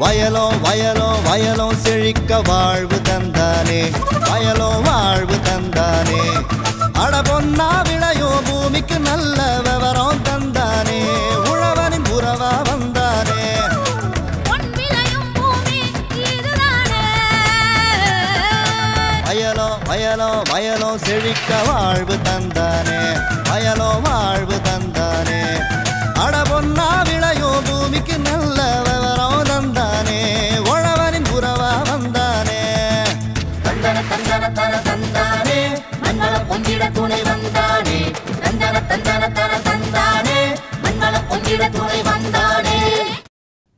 வயலும் வயலும் வயலும் செழிக்க வாழ்வு தந்தானே, வயலும் வாழ்வு தந்தானே. அட பொன்னா விளையோ பூமிக்கு நல்ல விவரம் தந்தானே, உழவனின் உறவா வந்தானே. வயலும் வயலும் வயலும் செழிக்க வாழ்வு தந்தானே, வயலும் வாழ்வு தந்தானே. அட பொன்னா விளையோ பூமிக்கு நல்ல விவரம் தந்தானே, உழவனின் உறவா வந்தானே. தந்தன தந்தன தன தந்தானே, மண்வள பொங்கிட துணை வந்தானே. தந்தன தந்தன தன தந்தானே, மண்வள பொங்கிட துணை வந்தானே.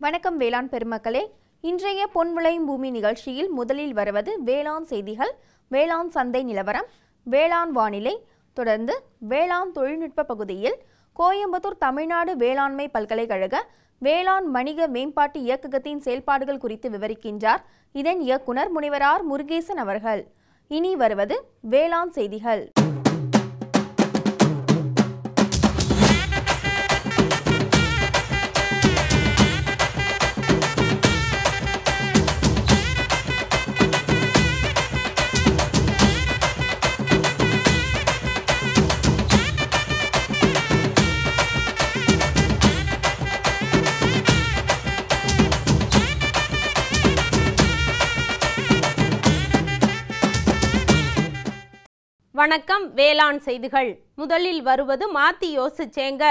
வணக்கம் வேளாண் பெருமக்களே, இன்றைய பொன் விளையும் பூமி நிகழ்ச்சியில் முதலில் வருவது வேளாண் செய்திகள், வேளாண் சந்தை நிலவரம், வேளாண் வானிலை, தொடர்ந்து வேளாண் தொழில்நுட்ப பகுதியில் கோயம்புத்தூர் தமிழ்நாடு வேளாண்மை பல்கலைக்கழக வேளாண் வணிக மேம்பாட்டு இயக்ககத்தின் செயல்பாடுகள் குறித்து விவரிக்கின்றார் இதன் இயக்குனர் முனைவர் ஆர் முருகேசன் அவர்கள். இனி வருவது வேளாண் செய்திகள். வணக்கம். வேளாண் செய்திகள். முதலில் வருவது மாத்தி யோசிச்சேங்க.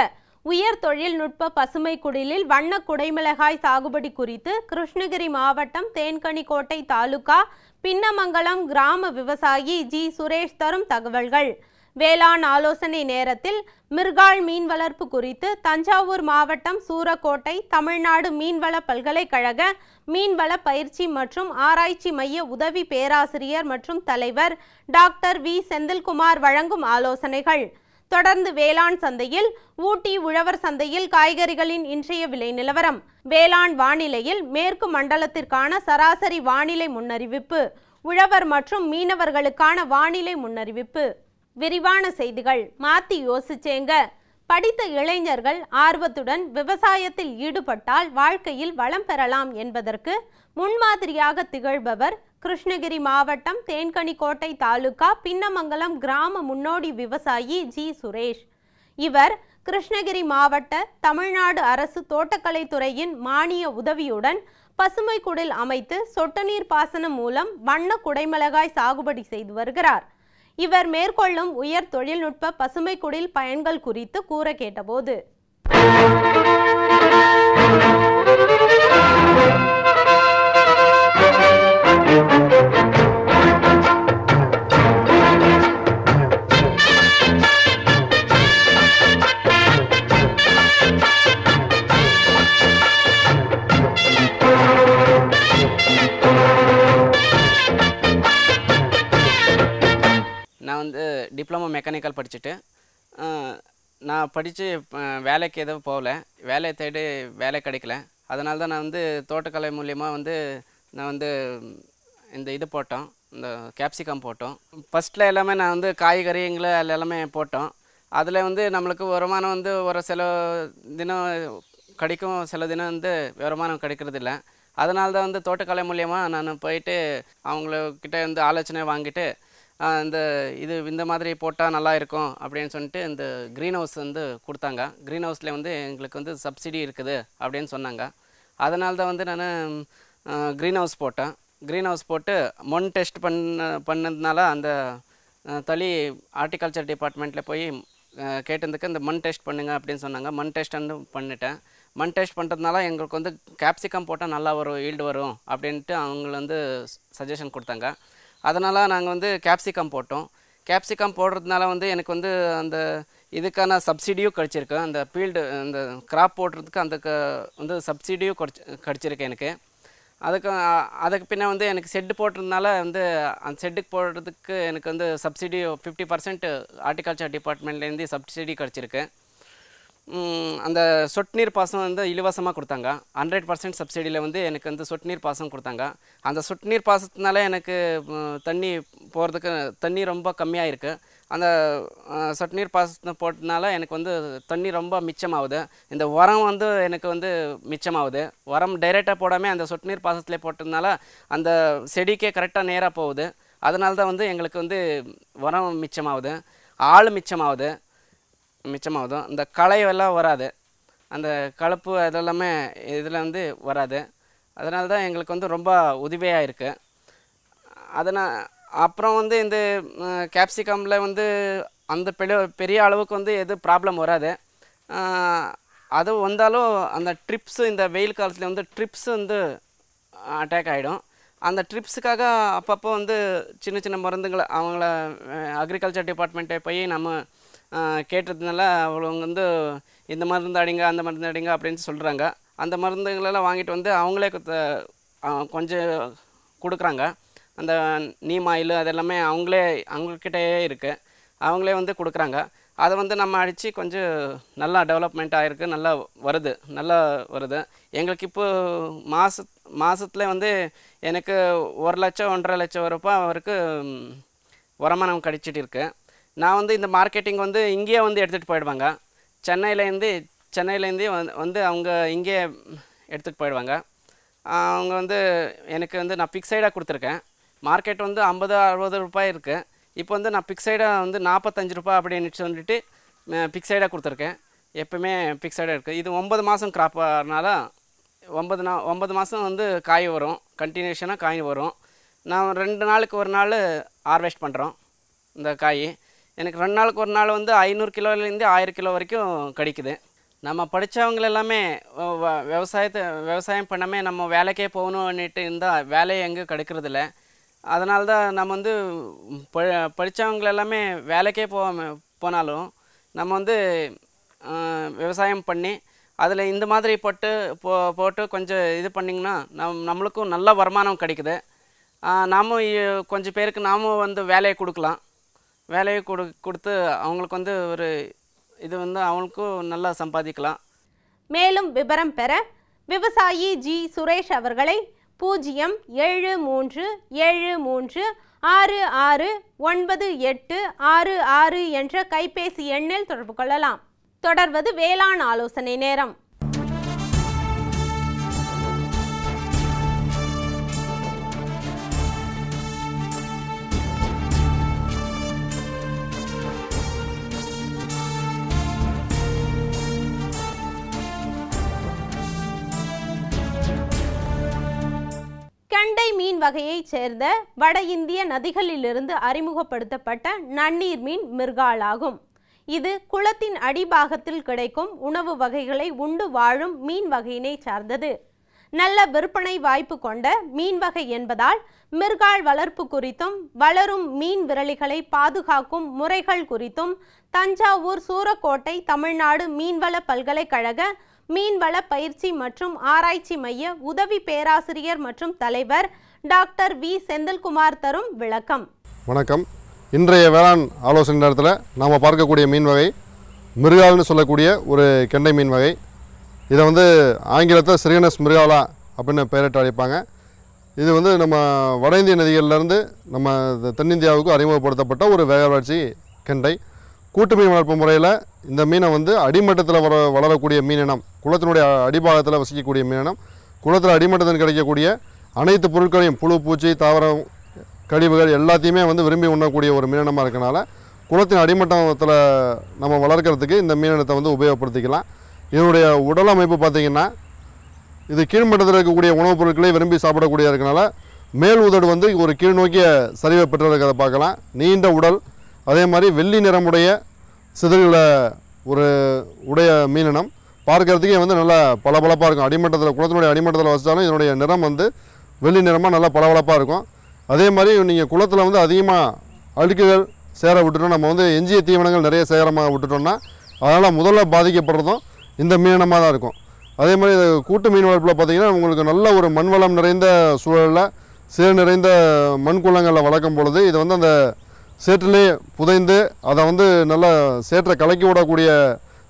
உயர் தொழில்நுட்ப பசுமை குடிலில் வண்ண குடைமிளகாய் சாகுபடி குறித்து கிருஷ்ணகிரி மாவட்டம் தேன்கனிக்கோட்டை தாலுகா பின்னமங்கலம் கிராம விவசாயி ஜி சுரேஷ் தரும் தகவல்கள். வேளாண் ஆலோசனை நேரத்தில் மிர்கால் மீன் வளர்ப்பு குறித்து தஞ்சாவூர் மாவட்டம் சூரக்கோட்டை தமிழ்நாடு மீன்வள பல்கலைக்கழக மீன்வள பயிற்சி மற்றும் ஆராய்ச்சி மைய உதவி பேராசிரியர் மற்றும் தலைவர் டாக்டர் வி செந்தில்குமார் வழங்கும் ஆலோசனைகள். தொடர்ந்து வேளாண் சந்தையில் ஊட்டி உழவர் சந்தையில் காய்கறிகளின் இன்றைய விலை நிலவரம், வேளாண் வானிலையில் மேற்கு மண்டலத்திற்கான சராசரி வானிலை முன்னறிவிப்பு, உழவர் மற்றும் மீனவர்களுக்கான வானிலை முன்னறிவிப்பு. விரிவான செய்திகள். மாத்தி யோசிச்சேங்க. படித்த இளைஞர்கள் ஆர்வத்துடன் விவசாயத்தில் ஈடுபட்டால் வாழ்க்கையில் வளம் பெறலாம் என்பதற்கு முன்மாதிரியாக திகழ்பவர் கிருஷ்ணகிரி மாவட்டம் தேன்கனிக்கோட்டை தாலுகா பின்னமங்கலம் கிராம முன்னோடி விவசாயி ஜி சுரேஷ். இவர் கிருஷ்ணகிரி மாவட்ட தமிழ்நாடு அரசு தோட்டக்கலைத்துறையின் மானிய உதவியுடன் பசுமை குடில் அமைத்து சொட்டு நீர் பாசனம் மூலம் வண்ண குடைமிளகாய் சாகுபடி செய்து வருகிறார். இவர் மேற்கொள்ளும் உயர் தொழில்நுட்ப பசுமை குடில் பயன்கள் குறித்து கூற கேட்டபோது, நான் வந்து டிப்ளமோ மெக்கானிக்கல் படிச்சுட்டு நான் படித்து வேலைக்கு எதுவும் போகல, வேலையை தேடி வேலை கிடைக்கல. அதனால தான் நான் வந்து தோட்டக்கலை மூலியமாக வந்து நான் வந்து இந்த இது போட்டோம், இந்த கேப்சிகம் போட்டோம். ஃபஸ்ட்டில் எல்லாமே நான் வந்து காய்கறிங்களை எல்லாமே போட்டோம். அதில் வந்து நம்மளுக்கு வருமானம் வந்து ஒரு சில தினம் கிடைக்கும், சில தினம் வந்து வருமானம் கிடைக்கிறதில்ல. அதனால தான் வந்து தோட்டக்கலை மூலியமாக நான் போயிட்டு அவங்கக்கிட்ட வந்து ஆலோசனை வாங்கிட்டு இந்த மாதிரி போட்டால் நல்லா இருக்கும் அப்படின்னு சொல்லிட்டு இந்த க்ரீன் ஹவுஸ் வந்து கொடுத்தாங்க. க்ரீன் ஹவுஸில் வந்து எங்களுக்கு வந்து சப்சிடி இருக்குது அப்படின்னு சொன்னாங்க. அதனால தான் வந்து நான் க்ரீன் ஹவுஸ் போட்டேன். க்ரீன் ஹவுஸ் போட்டு மண் டெஸ்ட் பண்ணதுனால அந்த தளி ஹார்டிகல்ச்சர் டிபார்ட்மெண்ட்டில் போய் கேட்டதுக்கு இந்த மண் டெஸ்ட் பண்ணுங்க அப்படின்னு சொன்னாங்க. மண் டெஸ்ட் வந்து பண்ணிட்டேன். மண் டெஸ்ட் பண்ணுறதுனால எங்களுக்கு வந்து கேப்சிகம் போட்டால் நல்லா ஈல்டு வரும் அப்படின்ட்டு அவங்க வந்து சஜஷன் கொடுத்தாங்க. அதனால் நாங்கள் வந்து கேப்சிகம் போட்டோம். கேப்சிகம் போடுறதுனால வந்து எனக்கு வந்து அந்த இதுக்கான சப்சிடியும் கிடச்சிருக்கு. அந்த ஃபீல்டு அந்த கிராப் போடுறதுக்கு அந்த வந்து சப்சிடியும் கிடச்சிருக்கு எனக்கு. அதுக்கு பின்ன வந்து எனக்கு செட்டு போட்டதுனால வந்து அந்த செட்டுக்கு போடுறதுக்கு எனக்கு வந்து சப்சிடி 50% ஹார்டிகல்ச்சர் டிபார்ட்மெண்ட்லேருந்து சப்சிடி கிடச்சிருக்கு. அந்த சொட்டு நீர் பாசனம் வந்து இலவசமாக கொடுத்தாங்க. 100% சப்சிடியில் வந்து எனக்கு வந்து சொட்டு நீர் பாசனம் கொடுத்தாங்க. அந்த சொட்டு நீர் பாசனத்தினால எனக்கு தண்ணி போகிறதுக்கு தண்ணி ரொம்ப கம்மியாக இருக்குது. அந்த சொட்டு நீர் பாசனம் போட்டதுனால எனக்கு வந்து தண்ணி ரொம்ப மிச்சமாகுது. இந்த உரம் வந்து எனக்கு வந்து மிச்சமாகுது. உரம் டைரெக்டாக போடாமல் அந்த சொட்டு நீர் பாசனத்திலே போட்டதுனால அந்த செடிக்கே கரெக்டாக நேராக போகுது. அதனால தான் வந்து எங்களுக்கு வந்து உரம் மிச்சமாகுது, ஆள் மிச்சமாகுது. இந்த களையெல்லாம் வராது, அந்த கலப்பு அதெல்லாமே இதில் வந்து வராது. அதனால தான் எங்களுக்கு வந்து ரொம்ப உதவியாக இருக்குது. அதனால் அப்புறம் வந்து இந்த கேப்சிகமில் வந்து அந்த பெரிய அளவுக்கு வந்து எது ப்ராப்ளம் வராது. அது வந்தாலும் அந்த ட்ரிப்ஸு, இந்த வெயில் காலத்தில் வந்து ட்ரிப்ஸு வந்து அட்டாக் ஆகிடும். அந்த ட்ரிப்ஸுக்காக அப்பப்போ வந்து சின்ன சின்ன மருந்துங்களை அவங்கள அக்ரிகல்ச்சர் டிபார்ட்மெண்ட்டை போய் நம்ம கேட்டதுனால அவங்க வந்து இந்த மருந்து அடிங்க அந்த மருந்து அடிங்க அப்படின்னு சொல்கிறாங்க. அந்த மருந்துகளெல்லாம் வாங்கிட்டு வந்து அவங்களே கொஞ்சம் கொடுக்குறாங்க. அந்த நீம் ஆயில் அதெல்லாமே அவங்கக்கிட்டே இருக்குது, அவங்களே வந்து கொடுக்குறாங்க. அதை வந்து நம்ம அடித்து கொஞ்சம் நல்லா டெவலப்மெண்ட் ஆகிருக்கு, நல்லா வருது. எங்களுக்கு இப்போது மாதத்தில் வந்து எனக்கு 1 லட்சம் 1.5 லட்சம் ரூபாய் வரைக்கும் வருமானம் கிடைச்சிட்டு இருக்கு. நான் வந்து இந்த மார்க்கெட்டிங் வந்து இங்கேயே வந்து எடுத்துகிட்டு போயிடுவாங்க. சென்னையிலேருந்து வந்து அவங்க இங்கேயே எடுத்துகிட்டு போயிடுவாங்க. அவங்க வந்து எனக்கு வந்து நான் ஃபிக்ஸைடாக கொடுத்துருக்கேன். மார்க்கெட் வந்து 50-60 ரூபாய் இருக்குது. இப்போ வந்து நான் ஃபிக்ஸைடாக வந்து 45 ரூபாய் அப்படின்னு சொல்லிட்டு ஃபிக்ஸைடாக கொடுத்துருக்கேன். எப்போவுமே ஃபிக்ஸைடாக இருக்குது. இது 9 மாதம் கிராப்னால 9 மாதம் வந்து காய் வரும், கண்டினியூஷனாக காய் வரும். நான் 2 நாளுக்கு ஒரு நாள் ஹார்வெஸ்ட் பண்ணுறோம். இந்த காய் எனக்கு 2 நாளுக்கு ஒரு நாள் வந்து 500 கிலோலேருந்து 1000 கிலோ வரைக்கும் கிடைக்குது. நம்ம படித்தவங்க எல்லாமே விவசாயம் பண்ணாமல் நம்ம வேலைக்கே போகணுன்னுட்டு இருந்தால் வேலையை எங்கேயும் கிடைக்கிறதில்ல. அதனால தான் நம்ம வந்து படித்தவங்க எல்லாமே வேலைக்கே போனாலும் நம்ம வந்து விவசாயம் பண்ணி அதில் இந்த மாதிரி போட்டு கொஞ்சம் இது பண்ணிங்கன்னா நம்மளுக்கும் நல்ல வருமானம் கிடைக்குது. நாமும் கொஞ்சம் பேருக்கு நாமும் வந்து வேலையை கொடுக்கலாம். வேலையை கொடுத்து அவங்களுக்கு வந்து ஒரு இது வந்து அவங்களுக்கும் நல்லா சம்பாதிக்கலாம். மேலும் விவரம் பெற விவசாயி ஜி சுரேஷ் அவர்களை 07336698666 என்ற கைபேசி எண்ணில் தொடர்பு கொள்ளலாம். தொடர்வது வேளாண் ஆலோசனை நேரம். கெண்டை மீன் வகையைச் சேர்ந்த வட இந்திய நதிகளிலிருந்து அறிமுகப்படுத்தப்பட்ட நன்னீர் மீன் மிர்கால் ஆகும். இது குளத்தின் அடிபாகத்தில் கிடைக்கும் உணவு வகைகளை உண்டு வாழும் மீன் வகையினை சார்ந்தது. நல்ல விற்பனை வாய்ப்பு கொண்ட மீன் வகை என்பதால் மிர்கால் வளர்ப்பு குறித்தும் வளரும் மீன் விரலிகளை பாதுகாக்கும் முறைகள் குறித்தும் தஞ்சாவூர் சூரக்கோட்டை தமிழ்நாடு மீன்வள பல்கலைக்கழக மீன்வள பயிற்சி மற்றும் ஆராய்ச்சி மைய உதவி பேராசிரியர் மற்றும் தலைவர் டாக்டர் வி செந்தில்குமார் தரும் விளக்கம். வணக்கம். இன்றைய வேளாண் ஆலோசனை நேரத்தில் நாம் பார்க்கக்கூடிய மீன் வகை மிர்கால்னு சொல்லக்கூடிய ஒரு கெண்டை மீன் வகை. இதை வந்து ஆங்கிலத்தில் சிரியனஸ் மிர்காலா அப்படின்னு பெயரிட்டு அழைப்பாங்க. இது வந்து நம்ம வட இந்திய நதிகளிலிருந்து நம்ம தென்னிந்தியாவுக்கு அறிமுகப்படுத்தப்பட்ட ஒரு வேகவளர்ச்சி கெண்டை. கூட்டு மீன் வளர்ப்பு முறையில் இந்த மீனை வந்து அடிமட்டத்தில் வளரக்கூடிய மீனினம், குளத்தினுடைய அடிபாகத்தில் வசிக்கக்கூடிய மீனினம், குளத்தில் அடிமட்டத்தில் கிடைக்கக்கூடிய அனைத்து பொருட்களையும் புழு பூச்சி தாவரம் கழிவுகள் எல்லாத்தையுமே வந்து விரும்பி உண்ணக்கூடிய ஒரு மீனினமாக இருக்கனால குளத்தின் அடிமட்டத்தில் நம்ம வளர்க்குறதுக்கு இந்த மீனினத்தை வந்து உபயோகப்படுத்திக்கலாம். இதனுடைய உடல் அமைப்பு பார்த்திங்கன்னா இது கீழ்மட்டத்தில் இருக்கக்கூடிய உணவுப் பொருட்களை விரும்பி சாப்பிடக்கூடிய இருக்கனால மேல் உதடு வந்து ஒரு கீழ்நோக்கிய சரிவை பெற்றிருக்கிறத பார்க்கலாம். நீண்ட உடல், அதே மாதிரி வெள்ளி நிறமுடைய சிதறில் ஒரு உடைய மீனினம். பார்க்கறதுக்கே வந்து நல்லா பளபளப்பாக இருக்கும். அடிமட்டத்தில் குளத்தினுடைய அடிமட்டத்தில் வச்சாலும் இதனுடைய நிறம் வந்து வெள்ளி நிறமாக நல்லா பளபளப்பாக இருக்கும். அதே மாதிரி நீங்கள் குளத்தில் வந்து அதிகமாக அழுக்குகள் சேர விட்டுட்டோம், நம்ம வந்து எஞ்சிய தீவனங்கள் நிறைய சேகரமாக விட்டுட்டோம்னா அதனால் முதல்ல பாதிக்கப்படுறதும் இந்த மீனினமாக தான் இருக்கும். அதே மாதிரி கூட்டு மீன் வளர்ப்பில் பார்த்திங்கன்னா உங்களுக்கு நல்ல ஒரு மண்வளம் நிறைந்த சூழலில் சேர் நிறைந்த மண்குளங்களில் வளர்க்கும் பொழுது இது வந்து அந்த சேற்றிலே புதைந்து அதை வந்து நல்லா சேற்றை கலக்கி விடக்கூடிய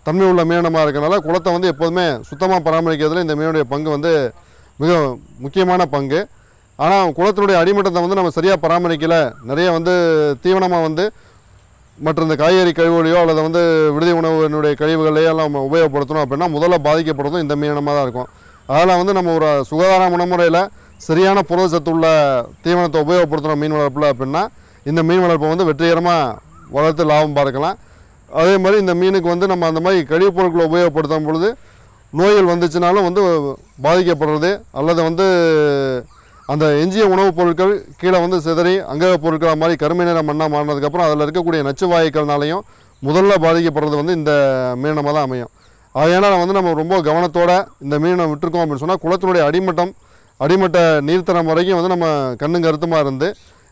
தன்மை உள்ள மீனமாக இருக்கனால குளத்தை வந்து எப்போதுமே சுத்தமாக பராமரிக்கிறதுல இந்த மீனுடைய பங்கு வந்து மிக முக்கியமான பங்கு. ஆனால் குளத்தினுடைய அடிமட்டத்தை வந்து நம்ம சரியாக பராமரிக்கலை, நிறைய வந்து தீவனமாக வந்து மற்ற இந்த காய்கறி கழிவுகளையோ அல்லது வந்து விடுதி உணவினுடைய கழிவுகளையோ எல்லாம் நம்ம உபயோகப்படுத்தணும் அப்படின்னா முதல்ல பாதிக்கப்படுறதும் இந்த மீனமாக தான் இருக்கும். அதனால் வந்து நம்ம ஒரு சுகாதார முறையில் சரியான புரதச்சத்து உள்ள தீவனத்தை உபயோகப்படுத்தணும் மீன் வளர்ப்பில் அப்படின்னா இந்த மீன் வளர்ப்பை வந்து வெற்றிகரமாக வளர்த்து லாபம் பார்க்கலாம். அதே மாதிரி இந்த மீனுக்கு வந்து நம்ம அந்த மாதிரி கழிவுப் பொருட்களை உபயோகப்படுத்தும் பொழுது நோய்கள் வந்துச்சுனாலும் வந்து பாதிக்கப்படுறது அல்லது வந்து அந்த எஞ்சிய உணவுப் பொருட்கள் கீழே வந்து சிதறி அங்கக பொருட்கள் மாதிரி கருமை நிற மண்ணாக மாறினதுக்கப்புறம் அதில் இருக்கக்கூடிய நச்சு வாயுக்கள்னாலையும் முதல்ல பாதிக்கப்படுறது வந்து இந்த மீனமாக தான் அமையும். அதனால் வந்து நம்ம ரொம்ப கவனத்தோடு இந்த மீனை விட்டுருக்கோம் அப்படின்னு சொன்னால் குளத்தினுடைய அடிமட்ட நீர்த்தரம் வரைக்கும் வந்து நம்ம கண்ணும் கருத்துமாக இருந்து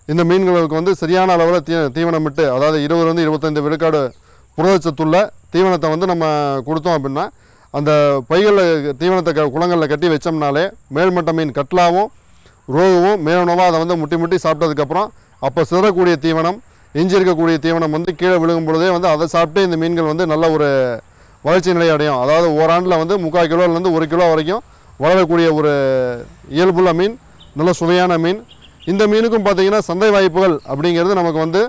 இந்த மீன்களுக்கு வந்து சரியான அளவில் தீவனமிட்டு, அதாவது 20-25 விழுக்காடு புரதச்சத்துள்ள தீவனத்தை வந்து நம்ம கொடுத்தோம் அப்படின்னா அந்த பைகளில் தீவனத்தை குளங்களில் கட்டி வச்சோம்னாலே மேல்மட்ட மீன் கட்லாவும் ரோகுவும் மேலுணவாக அதை வந்து முட்டி சாப்பிட்டதுக்கப்புறம் அப்போ சிதறக்கூடிய தீவனம் எஞ்சி இருக்கக்கூடிய தீவனம் வந்து கீழே விழுகும் பொழுதே வந்து அதை சாப்பிட்டு இந்த மீன்கள் வந்து நல்ல ஒரு வளர்ச்சி நிலை அடையும். அதாவது ஓராண்டில் வந்து 3/4 கிலோலேருந்து 1 கிலோ வரைக்கும் வளரக்கூடிய ஒரு இயல்புள்ள மீன், நல்ல சுவையான மீன். இந்த மீனுக்கும் பார்த்திங்கன்னா சந்தை வாய்ப்புகள் அப்படிங்கிறது நமக்கு வந்து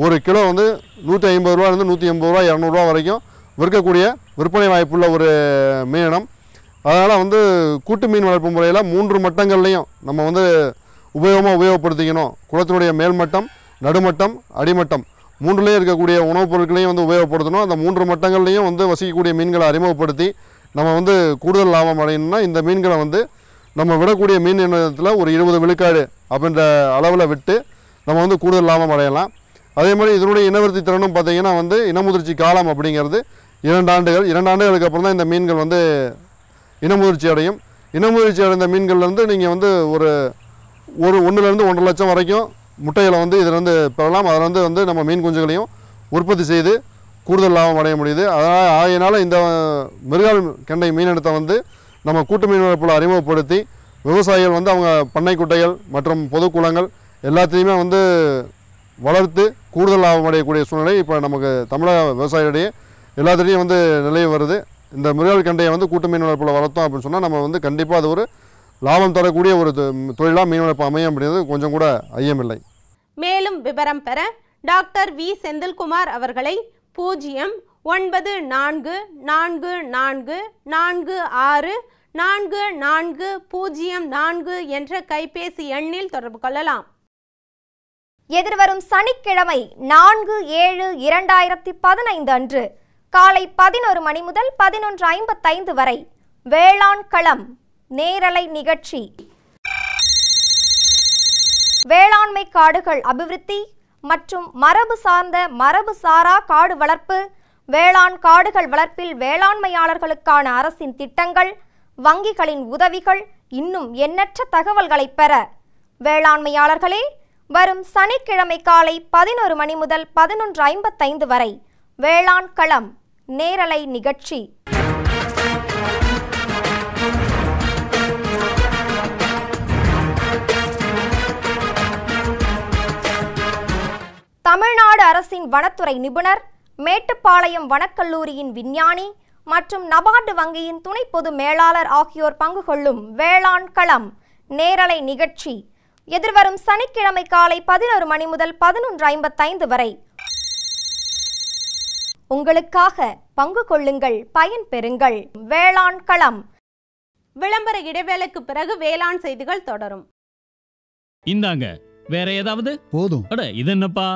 1 கிலோ வந்து 150 ரூபாயிலிருந்து 180 ரூபா 200 ரூபா வரைக்கும் விற்கக்கூடிய விற்பனை வாய்ப்புள்ள ஒரு மீனம். அதனால் வந்து கூட்டு மீன் வளர்ப்பு முறையில் 3 மட்டங்கள்லையும் நம்ம வந்து உபயோகப்படுத்திக்கணும். குளத்தினுடைய மேல்மட்டம், நடுமட்டம், அடிமட்டம் 3லேயும் இருக்கக்கூடிய உணவுப் பொருட்களையும் வந்து உபயோகப்படுத்தணும். அந்த 3 மட்டங்கள்லையும் வந்து வசிக்கக்கூடிய மீன்களை அறிமுகப்படுத்தி நம்ம வந்து கூடுதல் லாபம் அடையணும்னா இந்த மீன்களை வந்து நம்ம விடக்கூடிய மீன் இனத்தில் ஒரு 20 விழுக்காடு அப்படின்ற அளவில் விட்டு நம்ம வந்து கூடுதல் லாபம் அடையலாம். அதே மாதிரி இதனுடைய இனவிருத்தி திறனும் பார்த்திங்கன்னா வந்து இனமுதிர்ச்சி காலம் அப்படிங்கிறது 2 ஆண்டுகள். 2 ஆண்டுகளுக்கு அப்புறம் தான் இந்த மீன்கள் வந்து இனமுதிர்ச்சி அடையும். இனமுதிர்ச்சி அடைந்த மீன்கள்லேருந்து நீங்கள் வந்து ஒரு 1-லேருந்து 1.5 லட்சம் வரைக்கும் முட்டைகளை வந்து இதில் பெறலாம். அதில் வந்து நம்ம மீன் குஞ்சுகளையும் உற்பத்தி செய்து கூடுதல் லாபம் அடைய முடியுது. ஆகையினால் இந்த மிருகால் கெண்டை மீனினத்தை வந்து நம்ம கூட்டு மீன் வளர்ப்பில் அறிமுகப்படுத்தி விவசாயிகள் வந்து அவங்க பண்ணை குட்டைகள் மற்றும் பொதுக்குளங்கள் எல்லாத்தையுமே வந்து வளர்த்து கூடுதல் லாபம் அடையக்கூடிய சூழ்நிலை இப்போ நமக்கு தமிழக விவசாயிகளிடையே எல்லாத்துலேயும் வந்து நிலவி வருது. இந்த மிருகால் கண்டையை வந்து கூட்டு மீன் வளர்ப்பில் வளர்த்தோம் அப்படின்னு சொன்னால் நம்ம வந்து கண்டிப்பாக அது ஒரு லாபம் தரக்கூடிய ஒரு தொழிலாக மீன் வளர்ப்பு அமையும் அப்படிங்கிறது கொஞ்சம் கூட ஐயமில்லை. மேலும் விவரம் பெற டாக்டர் வி செந்தில்குமார் அவர்களை 09444464404 என்ற கைபேசி எண்ணில் தொடர்பு கொள்ளலாம். எதிர்வரும் சனிக்கிழமை 4/7/2015 அன்று காலை 11 மணி முதல் 11:55 வரை வேளாண் களம் நேரலை நிகழ்ச்சி. வேளாண்மை காடுகள் அபிவிருத்தி மற்றும் மரபு சாரா காடு வளர்ப்பு, வேளாண் காடுகள் வளர்ப்பில் வேளாண்மையாளர்களுக்கான அரசின் திட்டங்கள், வங்கிகளின் உதவிகள், இன்னும் எண்ணற்ற தகவல்களை பெற வேளாண்மையாளர்களே வரும் சனிக்கிழமை காலை 11 மணி முதல் 11:55 வரை வேளாண் களம் நேரலை நிகழ்ச்சி. தமிழ்நாடு அரசின் வனத்துறை நிபுணர், மேட்டுப்பாளையம் வனக்கல்லூரியின் விஞ்ஞானி மற்றும் நபார்டு வங்கியின் துணை பொது மேலாளர் ஆகியோர் பங்கு கொள்ளும் வேளாண் களம் நேரலை நிகழ்ச்சி எதிர்வரும் சனிக்கிழமை காலை 11 மணி முதல் 11:55 வரை. உங்களுக்காக பங்கு கொள்ளுங்கள், பயன் பெறுங்கள். வேளாண் களம். விளம்பர இடைவேளைக்கு பிறகு வேளாண் செய்திகள் தொடரும். இந்தாங்க, வேற ஏதாவது? போதும். அட இது என்னப்பா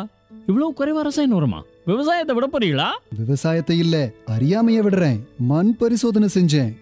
இவ்வளவு குறைவா ரசாயனம் வருமா? விவசாயத்தை விட போறீங்களா? விவசாயத்தை இல்ல, அறியாமைய விடுறேன். மண் பரிசோதனை செஞ்சேன்.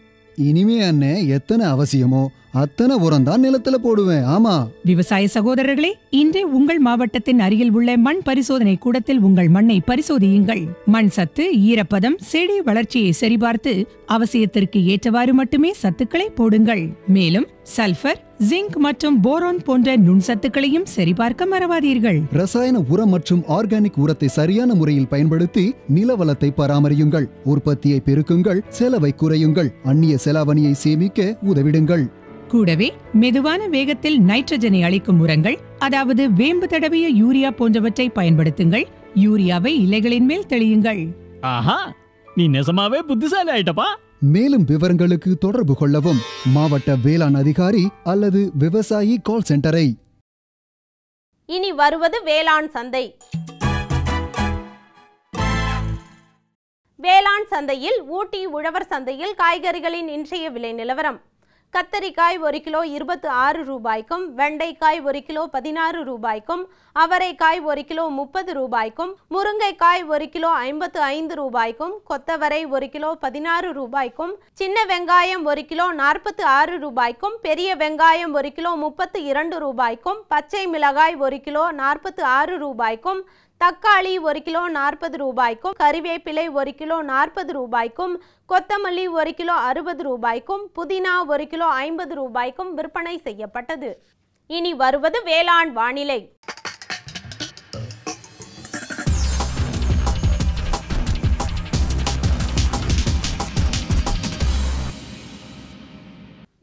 இனிமே அண்ணே எத்தனை அவசியமோ அத்தனை உரம் தான் நிலத்துல போடுவேன். ஆமா விவசாய சகோதரர்களே, இன்றே உங்கள் மாவட்டத்தின் அருகில் உள்ள மண் பரிசோதனை கூடத்தில் உங்கள் மண்ணை பரிசோதியுங்கள். மண் சத்து, ஈரப்பதம், செடி வளர்ச்சியை சரிபார்த்து அவசியத்திற்கு ஏற்றவாறு மட்டுமே சத்துக்களை போடுங்கள். மேலும் சல்பர், ஜிங்க் மற்றும் போரான் போன்ற நுண்சத்துக்களையும் சரிபார்க்க மறவாதீர்கள். ரசாயன உரம் மற்றும் ஆர்கானிக் உரத்தை சரியான முறையில் பயன்படுத்தி நில வளத்தை பராமரியுங்கள். உற்பத்தியை பெருக்குங்கள், செலவை குறையுங்கள், அந்நிய செலாவணியை சேமிக்க உதவிடுங்கள். கூடவே மெதுவான வேகத்தில் நைட்ரஜனை அளிக்கும் உரங்கள், அதாவது வேம்பு தடவிய யூரியா போன்றவற்றை பயன்படுத்துங்கள். யூரியாவை இலைகளின் மேல் தெளியுங்கள். ஆஹா, நீ நெசமாவே புத்திசாலி ஆயிட்டப்பா. மேலும் விவரங்களுக்கு தொடர்பு கொள்ளவும் மாவட்ட வேளாண் அதிகாரி அல்லது விவசாயி கால் சென்டரை. இனி வருவது வேளாண் சந்தை. வேளாண் சந்தையில் ஊட்டி உழவர் சந்தையில் காய்கறிகளின் இன்றைய விலை நிலவரம். கத்தரிக்காய் 1 கிலோ 26 ரூபாய்க்கும், வெண்டைக்காய் 1 கிலோ 16 ரூபாய்க்கும், அவரைக்காய் 1 கிலோ 30 ரூபாய்க்கும், முருங்கைக்காய் 1 கிலோ 55 ரூபாய்க்கும், கொத்தவரை 1 கிலோ 16 ரூபாய்க்கும், சின்ன வெங்காயம் 1 கிலோ 46 ரூபாய்க்கும், பெரிய வெங்காயம் 1 கிலோ 32 ரூபாய்க்கும், பச்சை மிளகாய் 1 கிலோ 46 ரூபாய்க்கும், தக்காளி 1 கிலோ 40 ரூபாய்க்கும், கறிவேப்பிலை 1 கிலோ 40 ரூபாய்க்கும், கொத்தமல்லி 1 கிலோ 60 ரூபாய்க்கும், புதினா 1 கிலோ 50 ரூபாய்க்கும் விற்பனை செய்யப்பட்டது. இனி வருவது வேளாண் வானிலை.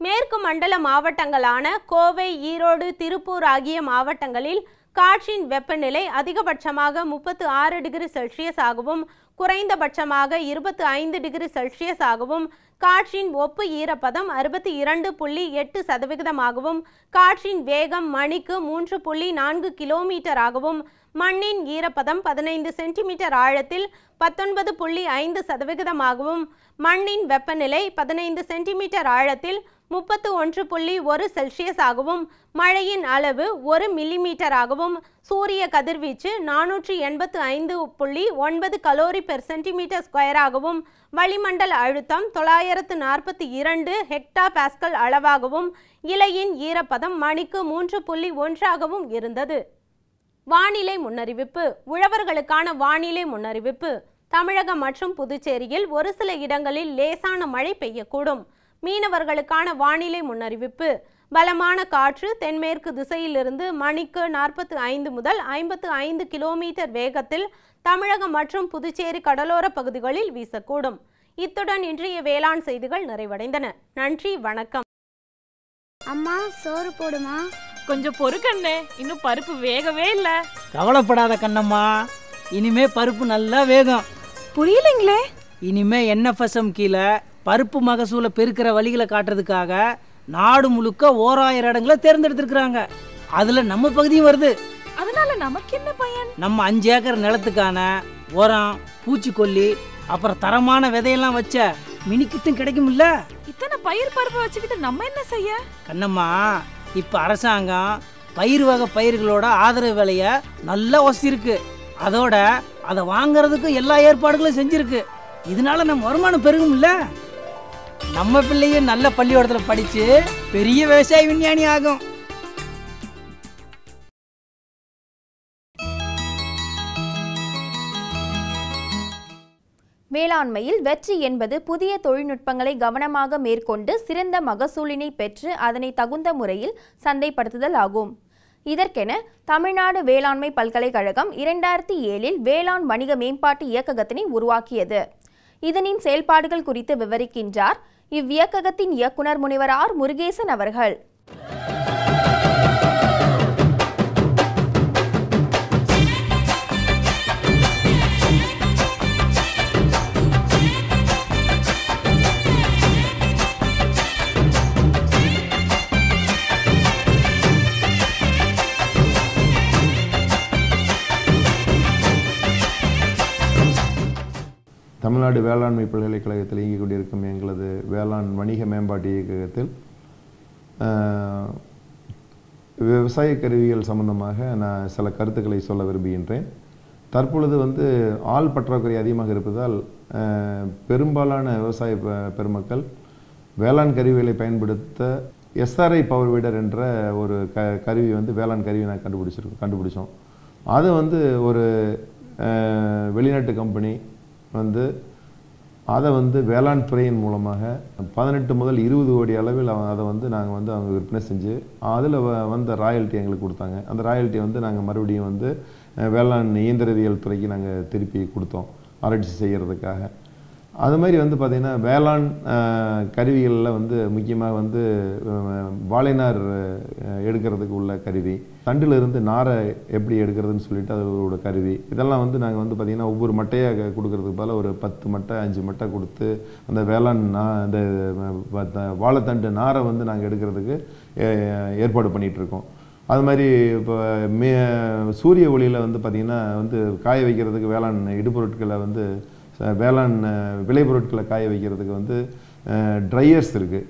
மேற்கு மண்டல மாவட்டங்களான கோவை, ஈரோடு, திருப்பூர் ஆகிய மாவட்டங்களில் காற்றின் வெப்பநிலை அதிகபட்சமாக 36 டிகிரி செல்சியஸ் ஆகவும் குறைந்தபட்சமாக 25 டிகிரி செல்சியஸ் ஆகவும், காற்றின் ஒப்பு ஈரப்பதம் 62.8% காற்றின் வேகம் மணிக்கு 3.4 கிலோமீட்டர் ஆகவும், மண்ணின் ஈரப்பதம் 15 சென்டிமீட்டர் ஆழத்தில் 19.5% மண்ணின் வெப்பநிலை 15 சென்டிமீட்டர் ஆழத்தில் 31.1 செல்சியஸ் ஆகவும், மழையின் அளவு 1 மில்லிமீட்டர் ஆகவும், சூரிய கதிர்வீச்சு 485.9 கலோரி பெர் சென்டிமீட்டர் ஸ்கொயர் ஆகவும், வளிமண்டல அழுத்தம் 942 ஹெக்டா பாஸ்கல் அளவாகவும், இலையின் ஈரப்பதம் மணிக்கு 3.1 ஆகவும் இருந்தது. வானிலை முன்னறிவிப்பு. உழவர்களுக்கான வானிலை முன்னறிவிப்பு. தமிழகம் மற்றும் புதுச்சேரியில் ஒரு சில இடங்களில் லேசான மழை பெய்யக்கூடும். மீனவர்களுக்கான வானிலை முன்னறிவிப்பு. பலமான காற்று தென்மேற்கு திசையிலிருந்து மணிக்கு 45 முதல் 55 கிலோமீட்டர் வேகத்தில் தமிழகம் மற்றும் புதுச்சேரி கடலோர பகுதிகளில் வீசக்கூடும். இத்துடன் இன்றைய வேளாண் செய்திகள் நிறைவடைந்தன. நன்றி, வணக்கம். அம்மா, சோறு போடுமா? கொஞ்சம் பொறுக்கண்ணே, இன்னும் பருப்பு வேகவே இல்ல. கவலைப்படாத கண்ணம்மா, இனிமே பருப்பு நல்லா வேகும். புரியலைங்களே. இனிமே NFSM கீழே பருப்பு மகசூலை பெருக்கிற வழிகளை காட்டுறதுக்காக நாடு முழுக்க 1000 இடங்களை தேர்ந்தெடுத்திருக்கிறாங்க. அதுல நம்ம பகுதியும் வருது. அதனால நமக்கு என்ன பயன்? நம்ம 5 ஏக்கர் நிலத்துக்கான உரம், பூச்சிக்கொல்லி, அப்புறம் தரமான விதையெல்லாம் வச்ச மினிக்கிட்டும் கிடைக்கும்ல. இத்தனை பயிர் பருப்பு வச்சுக்கிட்டு நம்ம என்ன செய்ய? கண்ணம்மா, இப்ப அரசாங்கம் பயிர் வகை பயிர்களோட ஆதரவு விலைய நல்லா வசதிருக்கு. அதோட அதை வாங்கறதுக்கு எல்லா ஏற்பாடுகளும் செஞ்சிருக்கு. இதனால நம்ம வருமானம் பெருகும்ல. நம்ம பிள்ளையும் நல்ல பள்ளிக்கூடத்தில் படிச்சு பெரிய விவசாய விஞ்ஞானி ஆகும். வேளாண்மையில் வெற்றி என்பது புதிய தொழில்நுட்பங்களை கவனமாக மேற்கொண்டு சிறந்த மகசூலினை பெற்று அதனை தகுந்த முறையில் சந்தைப்படுத்துதல் ஆகும். இதற்கென தமிழ்நாடு வேளாண்மை பல்கலைக்கழகம் 2007இல் வேளாண் வணிக மேம்பாட்டு இயக்ககத்தினை உருவாக்கியது. இதனின் செயல்பாடுகள் குறித்து விவரிக்கின்றார் இவ்வியக்ககத்தின் இயக்குனர் முனைவர் ஆர். முருகேசன் அவர்கள். தமிழ்நாடு வேளாண்மை பல்கலைக்கழகத்தில் இயங்கிக் கொண்டிருக்கும் எங்களது வேளாண் வணிக மேம்பாட்டு இயக்ககத்தில் விவசாய கருவிகள் சம்பந்தமாக நான் சில கருத்துக்களை சொல்ல விரும்புகின்றேன். தற்பொழுது ஆள் பற்றாக்குறை அதிகமாக இருப்பதால் பெரும்பாலான விவசாய பெருமக்கள் வேளாண் கருவிகளை பயன்படுத்த SRI பவர் வீடர் என்ற ஒரு கருவி வேளாண் கருவி நான் கண்டுபிடிச்சோம். அது ஒரு வெளிநாட்டு கம்பெனி அதை வேளாண் துறையின் மூலமாக 18 முதல் 20 கோடி அளவில் அதை நாங்கள் அவங்க விற்பனை செஞ்சு அதில் ராயல்ட்டி எங்களுக்கு கொடுத்தாங்க. அந்த ராயல்ட்டி நாங்கள் மறுபடியும் வேளாண் இயந்திரவியல் துறைக்கு நாங்கள் திருப்பி கொடுத்தோம் ஆராய்ச்சி செய்கிறதுக்காக. அது மாதிரி வந்து பார்த்திங்கன்னா வேளாண் கருவிகளில் வந்து முக்கியமாக வந்து வாழைநார் எடுக்கிறதுக்கு உள்ள கருவி, தண்டில் இருந்து நாரை எப்படி எடுக்கிறதுன்னு சொல்லிட்டு அதோட கருவி, இதெல்லாம் வந்து நாங்கள் வந்து பார்த்திங்கன்னா ஒவ்வொரு மட்டையாக கொடுக்கறதுக்கு பதிலாக ஒரு 10 மட்டை 5 மட்டை கொடுத்து அந்த வேளாண் அந்த வாழைத்தண்டு நாரை வந்து நாங்கள் எடுக்கிறதுக்கு ஏற்பாடு பண்ணிகிட்ருக்கோம். அது மாதிரி இப்போ சூரிய ஒளியில் வந்து பார்த்திங்கன்னா வந்து காய வைக்கிறதுக்கு வேளாண் இடுபொருட்களை வந்து வேளாண் விளைபொருட்களை காய வைக்கிறதுக்கு வந்து ட்ரையர்ஸ் இருக்குது.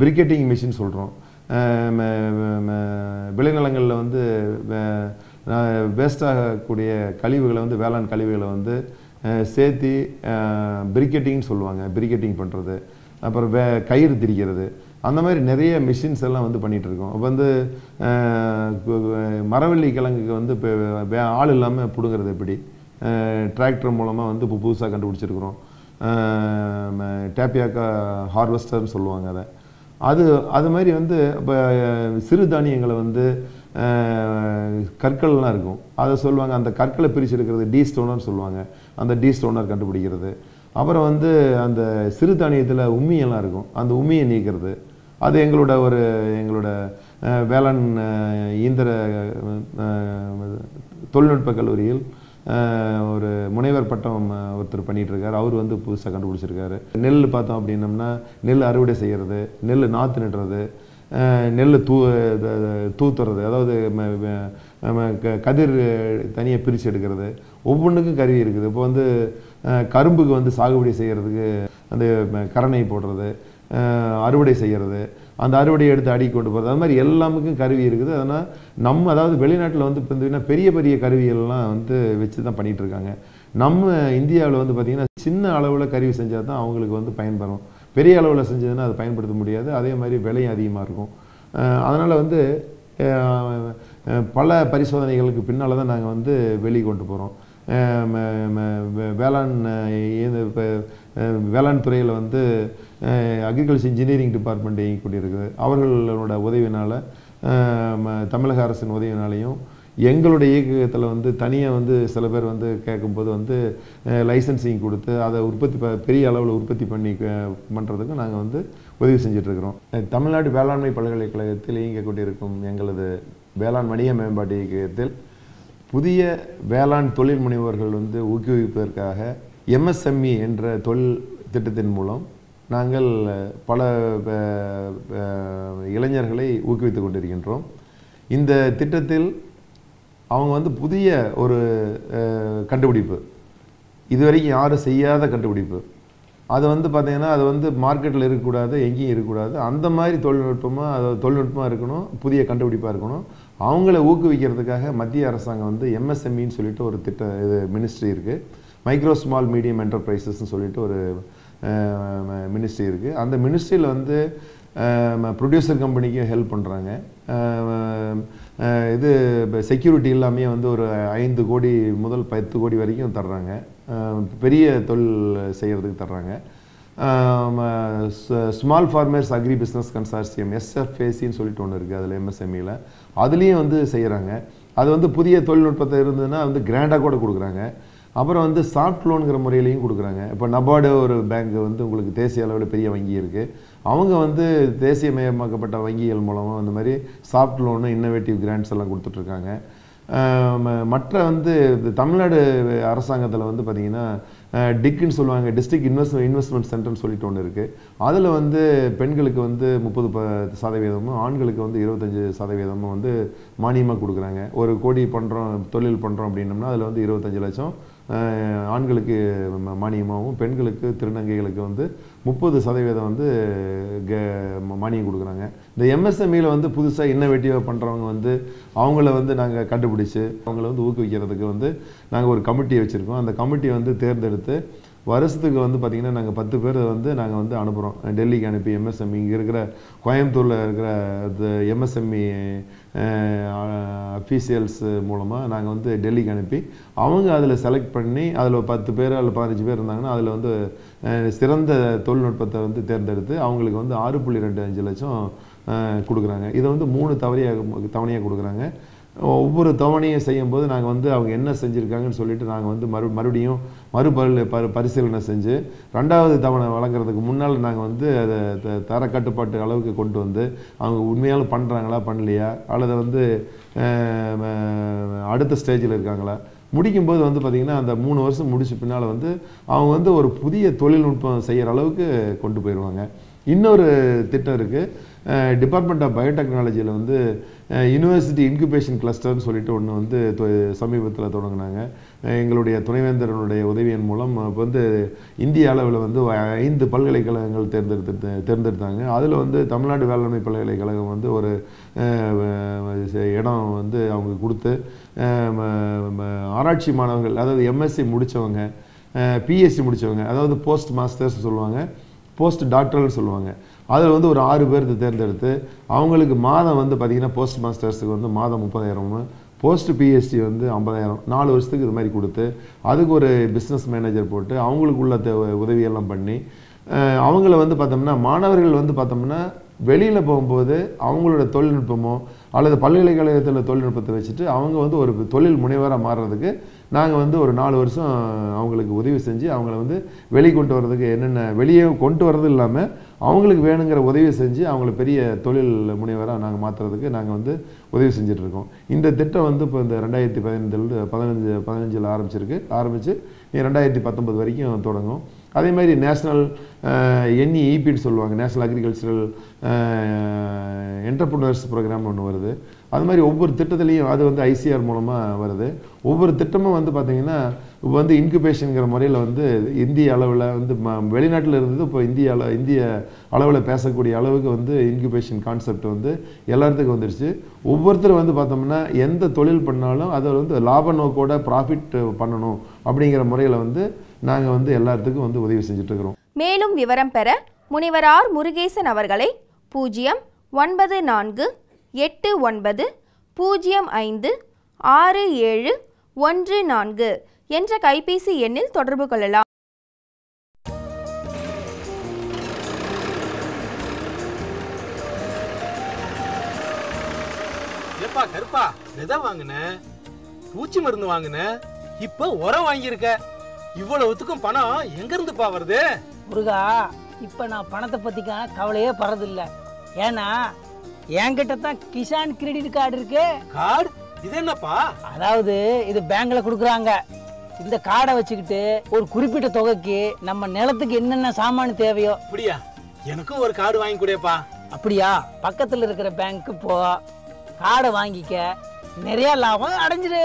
பிரிக்கெட்டிங் மிஷின் சொல்கிறோம். விளைநிலங்களில் வந்து வேஸ்டாகக்கூடிய கழிவுகளை வந்து வேளாண் கழிவுகளை வந்து சேர்த்தி பிரிக்கெட்டிங்னு சொல்லுவாங்க, பிரிக்கெட்டிங் பண்ணுறது. அப்புறம் கயிறு திரிக்கிறது, அந்த மாதிரி நிறைய மிஷின்ஸ் எல்லாம் வந்து பண்ணிகிட்ருக்கோம். அப்போ வந்து மரவள்ளி கிழங்குக்கு வந்து இப்போ ஆள் இல்லாமல் பிடுங்கிறது எப்படி, டிராக்டர் மூலமாக வந்து இப்போ புதுசாக கண்டுபிடிச்சிருக்கிறோம். டேப்பியாக்கா ஹார்வெஸ்டர்னு சொல்லுவாங்க. அது மாதிரி வந்து இப்போ சிறுதானியங்களை வந்து கற்கள்லாம் இருக்கும், அதை சொல்லுவாங்க. அந்த கற்களை பிரித்து எடுக்கிறது டீ ஸ்டோனர்னு சொல்லுவாங்க, அந்த டீ ஸ்டோனர் கண்டுபிடிக்கிறது. அப்புறம் வந்து அந்த சிறுதானியத்தில் உம்மியெல்லாம் இருக்கும், அந்த உம்மியை நீக்கிறது. அது எங்களோட வேளாண் இயந்திர தொழில்நுட்ப கல்லூரியில் ஒரு முனைவர் பட்டம் ஒருத்தர் பண்ணிகிட்ருக்கார். அவர் வந்து புதுசாக கண்டுபிடிச்சிருக்காரு. நெல் பார்த்தோம் அப்படின்னம்னா நெல் அறுவடை செய்கிறது, நெல் நாற்று நடுறது, நெல் தூத்துறது, அதாவது கதிர் தனியாக பிரித்து எடுக்கிறது, ஒவ்வொன்றுக்கும் கருவி இருக்குது. இப்போ வந்து கரும்புக்கு வந்து சாகுபடி செய்கிறதுக்கு அந்த கரணை போடுறது, அறுவடை செய்கிறது, அந்த அறுவடையை எடுத்து அடி கொண்டு போகிறது, அது மாதிரி எல்லாமுக்கும் கருவி இருக்குது. அதனால் நம்ம அதாவது வெளிநாட்டில் வந்து பார்த்தீங்கன்னா பெரிய பெரிய கருவிகள்லாம் வந்து வச்சு தான் பண்ணிகிட்ருக்காங்க. நம்ம இந்தியாவில் வந்து பார்த்திங்கன்னா சின்ன அளவில் கருவி செஞ்சால் தான் அவங்களுக்கு வந்து பயன்பெறும். பெரிய அளவில் செஞ்சதுன்னா அதை பயன்படுத்த முடியாது. அதே மாதிரி விலையும் அதிகமாக இருக்கும். அதனால் வந்து பல பரிசோதனைகளுக்கு பின்னால் தான் நாங்கள் வந்து வெளியே கொண்டு போகிறோம். வேளாண் துறையில் வந்து அக்ரிகல்ச்சர் இன்ஜினியரிங் டிபார்ட்மெண்ட் இயங்கிக்கொண்டிருக்குது. அவர்களோட உதவினால், தமிழக அரசின் உதவினாலையும், எங்களுடைய இயக்கத்தில் வந்து தனியாக வந்து சில பேர் வந்து கேட்கும்போது வந்து லைசன்சிங் கொடுத்து அதை பெரிய அளவில் உற்பத்தி பண்ணுறதுக்கு நாங்கள் வந்து உதவி செஞ்சிட்ருக்கிறோம். தமிழ்நாடு வேளாண்மை பல்கலைக்கழகத்தில் இயங்கக்கூடியிருக்கும் எங்களது வேளாண் வணிக மேம்பாட்டு இயக்கத்தில் புதிய வேளாண் தொழில் முனைவோர்கள் வந்து ஊக்குவிப்பதற்காக MSME என்ற தொழில் திட்டத்தின் மூலம் நாங்கள் பல இளைஞர்களை ஊக்குவித்து கொண்டிருக்கின்றோம். இந்த திட்டத்தில் அவங்க வந்து புதிய ஒரு கண்டுபிடிப்பு, இதுவரைக்கும் யாரும் செய்யாத கண்டுபிடிப்பு, அது வந்து பார்த்திங்கன்னா அது வந்து மார்க்கெட்டில் இருக்கக்கூடாது, எங்கேயும் இருக்கக்கூடாது, அந்த மாதிரி தொழில்நுட்பமாக இருக்கணும், புதிய கண்டுபிடிப்பாக இருக்கணும். அவங்கள ஊக்குவிக்கிறதுக்காக மத்திய அரசாங்கம் வந்து MSMEன்னு சொல்லிட்டு ஒரு மினிஸ்ட்ரி இருக்குது. மைக்ரோ ஸ்மால் மீடியம் என்டர்பிரைசஸ்ன்னு சொல்லிட்டு ஒரு மினிஸ்ட்ரி இருக்குது. அந்த மினிஸ்ட்ரியில் வந்து ப்ரொடியூசர் கம்பெனிக்கு ஹெல்ப் பண்ணுறாங்க. இது செக்யூரிட்டி எல்லாமே வந்து ஒரு 5 கோடி முதல் 10 கோடி வரைக்கும் தர்றாங்க. பெரிய தொழில் செய்கிறதுக்கு தர்றாங்க. ஸ்மால் ஃபார்மர்ஸ் அக்ரி பிஸ்னஸ் கன்சார்சியம் SFACன்னு சொல்லிட்டு ஒன்று இருக்குது அதில் MSMEயில், அதுலேயும் வந்து செய்கிறாங்க. அது வந்து புதிய தொழில்நுட்பத்தை இருந்ததுன்னா வந்து கிராண்டாக கூட கொடுக்குறாங்க. அப்புறம் வந்து சாஃப்ட் லோனுங்கிற முறையிலையும் கொடுக்குறாங்க. இப்போ நபார்டு ஒரு பேங்க் வந்து உங்களுக்கு தேசிய அளவில் பெரிய வங்கி இருக்குது. அவங்க வந்து தேசியமயமாக்கப்பட்ட வங்கிகள் மூலமாக அந்த மாதிரி சாஃப்ட் லோனு, இன்னோவேட்டிவ் கிராண்ட்ஸ் எல்லாம் கொடுத்துட்ருக்காங்க. மற்ற வந்து தமிழ்நாடு அரசாங்கத்தில் வந்து பார்த்திங்கன்னா டிக்குன்னு சொல்லுவாங்க, டிஸ்ட்ரிக்ட் இன்வெஸ்ட்மெண்ட் சென்டர்னு சொல்லிட்டு ஒன்று இருக்குது. அதில் வந்து பெண்களுக்கு வந்து 30% ஆண்களுக்கு வந்து 25% வந்து மானியமாக கொடுக்குறாங்க. 1 கோடி தொழில் பண்ணுறோம் அப்படின்னம்னா அதில் வந்து 25 லட்சம் ஆண்களுக்கு மானியமாகவும், பெண்களுக்கு திருநங்கைகளுக்கு வந்து 30% வந்து மானியம் கொடுக்குறாங்க. இந்த MSMEயில் வந்து புதுசாக இன்னோவேட்டிவாக பண்ணுறவங்க வந்து அவங்கள வந்து நாங்கள் கண்டுபிடிச்சி அவங்கள வந்து ஊக்குவிக்கிறதுக்கு வந்து நாங்கள் ஒரு கமிட்டியை வச்சுருக்கோம். அந்த கமிட்டியை வந்து தேர்ந்தெடுத்து வருஷத்துக்கு வந்து பார்த்திங்கன்னா நாங்கள் 10 பேர் வந்து நாங்கள் வந்து அனுப்புகிறோம் டெல்லிக்கு அனுப்பி. MSME இங்கே இருக்கிற கோயம்புத்தூரில் இருக்கிற MSME அஃபீஷியல்ஸ் மூலமாக நாங்கள் வந்து டெல்லிக்கு அனுப்பி அவங்க அதில் செலக்ட் பண்ணி அதில் 10 பேர் அல்லது 15 பேர் இருந்தாங்கன்னா அதில் வந்து சிறந்த தொழில்நுட்பத்தை வந்து தேர்ந்தெடுத்து அவங்களுக்கு வந்து 6.25 லட்சம் கொடுக்குறாங்க. இதை வந்து 3 தவணையாக கொடுக்குறாங்க. ஒவ்வொரு தவணையும் செய்யும்போது நாங்கள் வந்து அவங்க என்ன செஞ்சுருக்காங்கன்னு சொல்லிட்டு நாங்கள் வந்து மறுபடியும் பரிசீலனை செஞ்சு 2வது தவணை வழங்குறதுக்கு முன்னால் நாங்கள் வந்து அதை தர கட்டுப்பாட்டு அளவுக்கு கொண்டு வந்து அவங்க உண்மையாலும் பண்ணுறாங்களா பண்ணலையா அல்லது வந்து அடுத்த ஸ்டேஜில் இருக்காங்களா முடிக்கும்போது வந்து பார்த்திங்கன்னா அந்த 3 வருஷம் முடிச்ச பின்னால் வந்து அவங்க வந்து ஒரு புதிய தொழில்நுட்பம் செய்கிற அளவுக்கு கொண்டு போயிடுவாங்க. இன்னொரு திட்டம் இருக்குது. டிபார்ட்மெண்ட் ஆஃப் பயோடெக்னாலஜியில் வந்து யூனிவர்சிட்டி இன்குபேஷன் கிளஸ்டர்னு சொல்லிட்டு ஒன்று வந்து சமீபத்தில் தொடங்கினாங்க. எங்களுடைய உதவியின் மூலம் இப்போ வந்து இந்திய அளவில் வந்து 5 பல்கலைக்கழகங்கள் தேர்ந்தெடுத்தாங்க. அதில் வந்து தமிழ்நாடு வேளாண்மை பல்கலைக்கழகம் வந்து ஒரு இடம் வந்து அவங்க கொடுத்து ஆராய்ச்சி மாணவர்கள், அதாவது எம்எஸ்சி முடித்தவங்க, பிஎஸ்சி முடித்தவங்க, அதாவது போஸ்ட் மாஸ்டர்ஸ் சொல்லுவாங்க, போஸ்ட் டாக்டர்னு சொல்லுவாங்க, அதில் வந்து ஒரு 6 பேருக்கு தேர்ந்தெடுத்து அவங்களுக்கு மாதம் வந்து பார்த்திங்கன்னா போஸ்ட் மாஸ்டர்ஸுக்கு வந்து மாதம் 30,000, போஸ்ட் பிஎஸ்டி வந்து 50,000 4 வருஷத்துக்கு இது மாதிரி கொடுத்து அதுக்கு ஒரு பிஸ்னஸ் மேனேஜர் போட்டு அவங்களுக்குள்ள உதவியெல்லாம் பண்ணி அவங்கள வந்து பார்த்தோம்னா மாணவர்கள் வந்து பார்த்தோம்னா வெளியில் போகும்போது அவங்களோட தொழில்நுட்பமோ அல்லது பல்கலைக்கழகத்தில் தொழில்நுட்பத்தை வச்சுட்டு அவங்க வந்து ஒரு தொழில் முனைவராக மாறுறதுக்கு நாங்கள் வந்து ஒரு 4 வருஷம் அவங்களுக்கு உதவி செஞ்சு அவங்கள வந்து வெளிக்கொண்டு வர்றதுக்கு என்னென்ன வெளியே கொண்டு வர்றது இல்லாமல் அவங்களுக்கு வேணுங்கிற உதவி செஞ்சு அவங்கள பெரிய தொழில் முனைவராக நாங்கள் மாற்றுறதுக்கு நாங்கள் வந்து உதவி செஞ்சிட்ருக்கோம். இந்த திட்டம் வந்து இப்போ இந்த 2015 ஆரம்பித்து 2019 வரைக்கும் தொடங்கும். அதே மாதிரி நேஷ்னல் NEEPன்னு சொல்லுவாங்க, நேஷ்னல் அக்ரிகல்ச்சரல் என்டர்பிரினர்ஸ் ப்ரோக்ராம்னு ஒன்று வருது. அது மாதிரி ஒவ்வொரு திட்டத்துலேயும் அது வந்து ICR மூலமாக வருது. ஒவ்வொரு திட்டமும் வந்து பார்த்திங்கன்னா இப்போ வந்து இன்குபேஷனுங்கிற முறையில் வந்து இந்திய அளவில் வந்து வெளிநாட்டில் இருந்தது இப்போ இந்திய அளவில் பேசக்கூடிய அளவுக்கு வந்து இன்குபேஷன் கான்செப்ட் வந்து எல்லாத்துக்கும் வந்துடுச்சு. ஒவ்வொருத்தரும் வந்து பார்த்தோம்னா எந்த தொழில் பண்ணாலும் அதை வந்து லாப நோக்கோட ப்ராஃபிட் பண்ணணும் அப்படிங்கிற முறையில் வந்து நாங்கள் வந்து எல்லாத்துக்கும் வந்து உதவி செஞ்சுட்ருக்கிறோம். மேலும் விவரம் பெற முனைவர் ஆர் முருகேசன் அவர்களை 094-856714 என்ற கைபேசி எண்ணில் தொடர்பு கொள்ளலாம். கருப்பா விதை வாங்கின, பூச்சி மருந்து வாங்கின, இப்ப உரம் வாங்கியிருக்க, இவ்வளவுத்துக்கும் பணம் எங்க இருந்துப்பா வருது? முருகா, இப்ப நான் பணத்தை பத்திக்கான கவலையே பறதில்ல. ஏன்னா என்கிட்ட தான் கிசான் கிரெடிட் கார்டு இருக்கு. கார்டு? இது என்னப்பா? அதாவது இது பேங்க்ல கொடுக்குறாங்க. இந்த கார்டை வச்சுக்கிட்டு ஒரு குறிப்பிட்ட தொகைக்கு நம்ம நிலத்துக்கு என்னென்ன சாமான் தேவையோ. அப்படியா? எனக்கும் ஒரு கார்டு வாங்கி கொடுப்பா. அப்படியா? பக்கத்துல இருக்கிற பேங்க்கு போ, கார்டை வாங்கிக்க, நிறைய லாபம் அடைஞ்சிரு.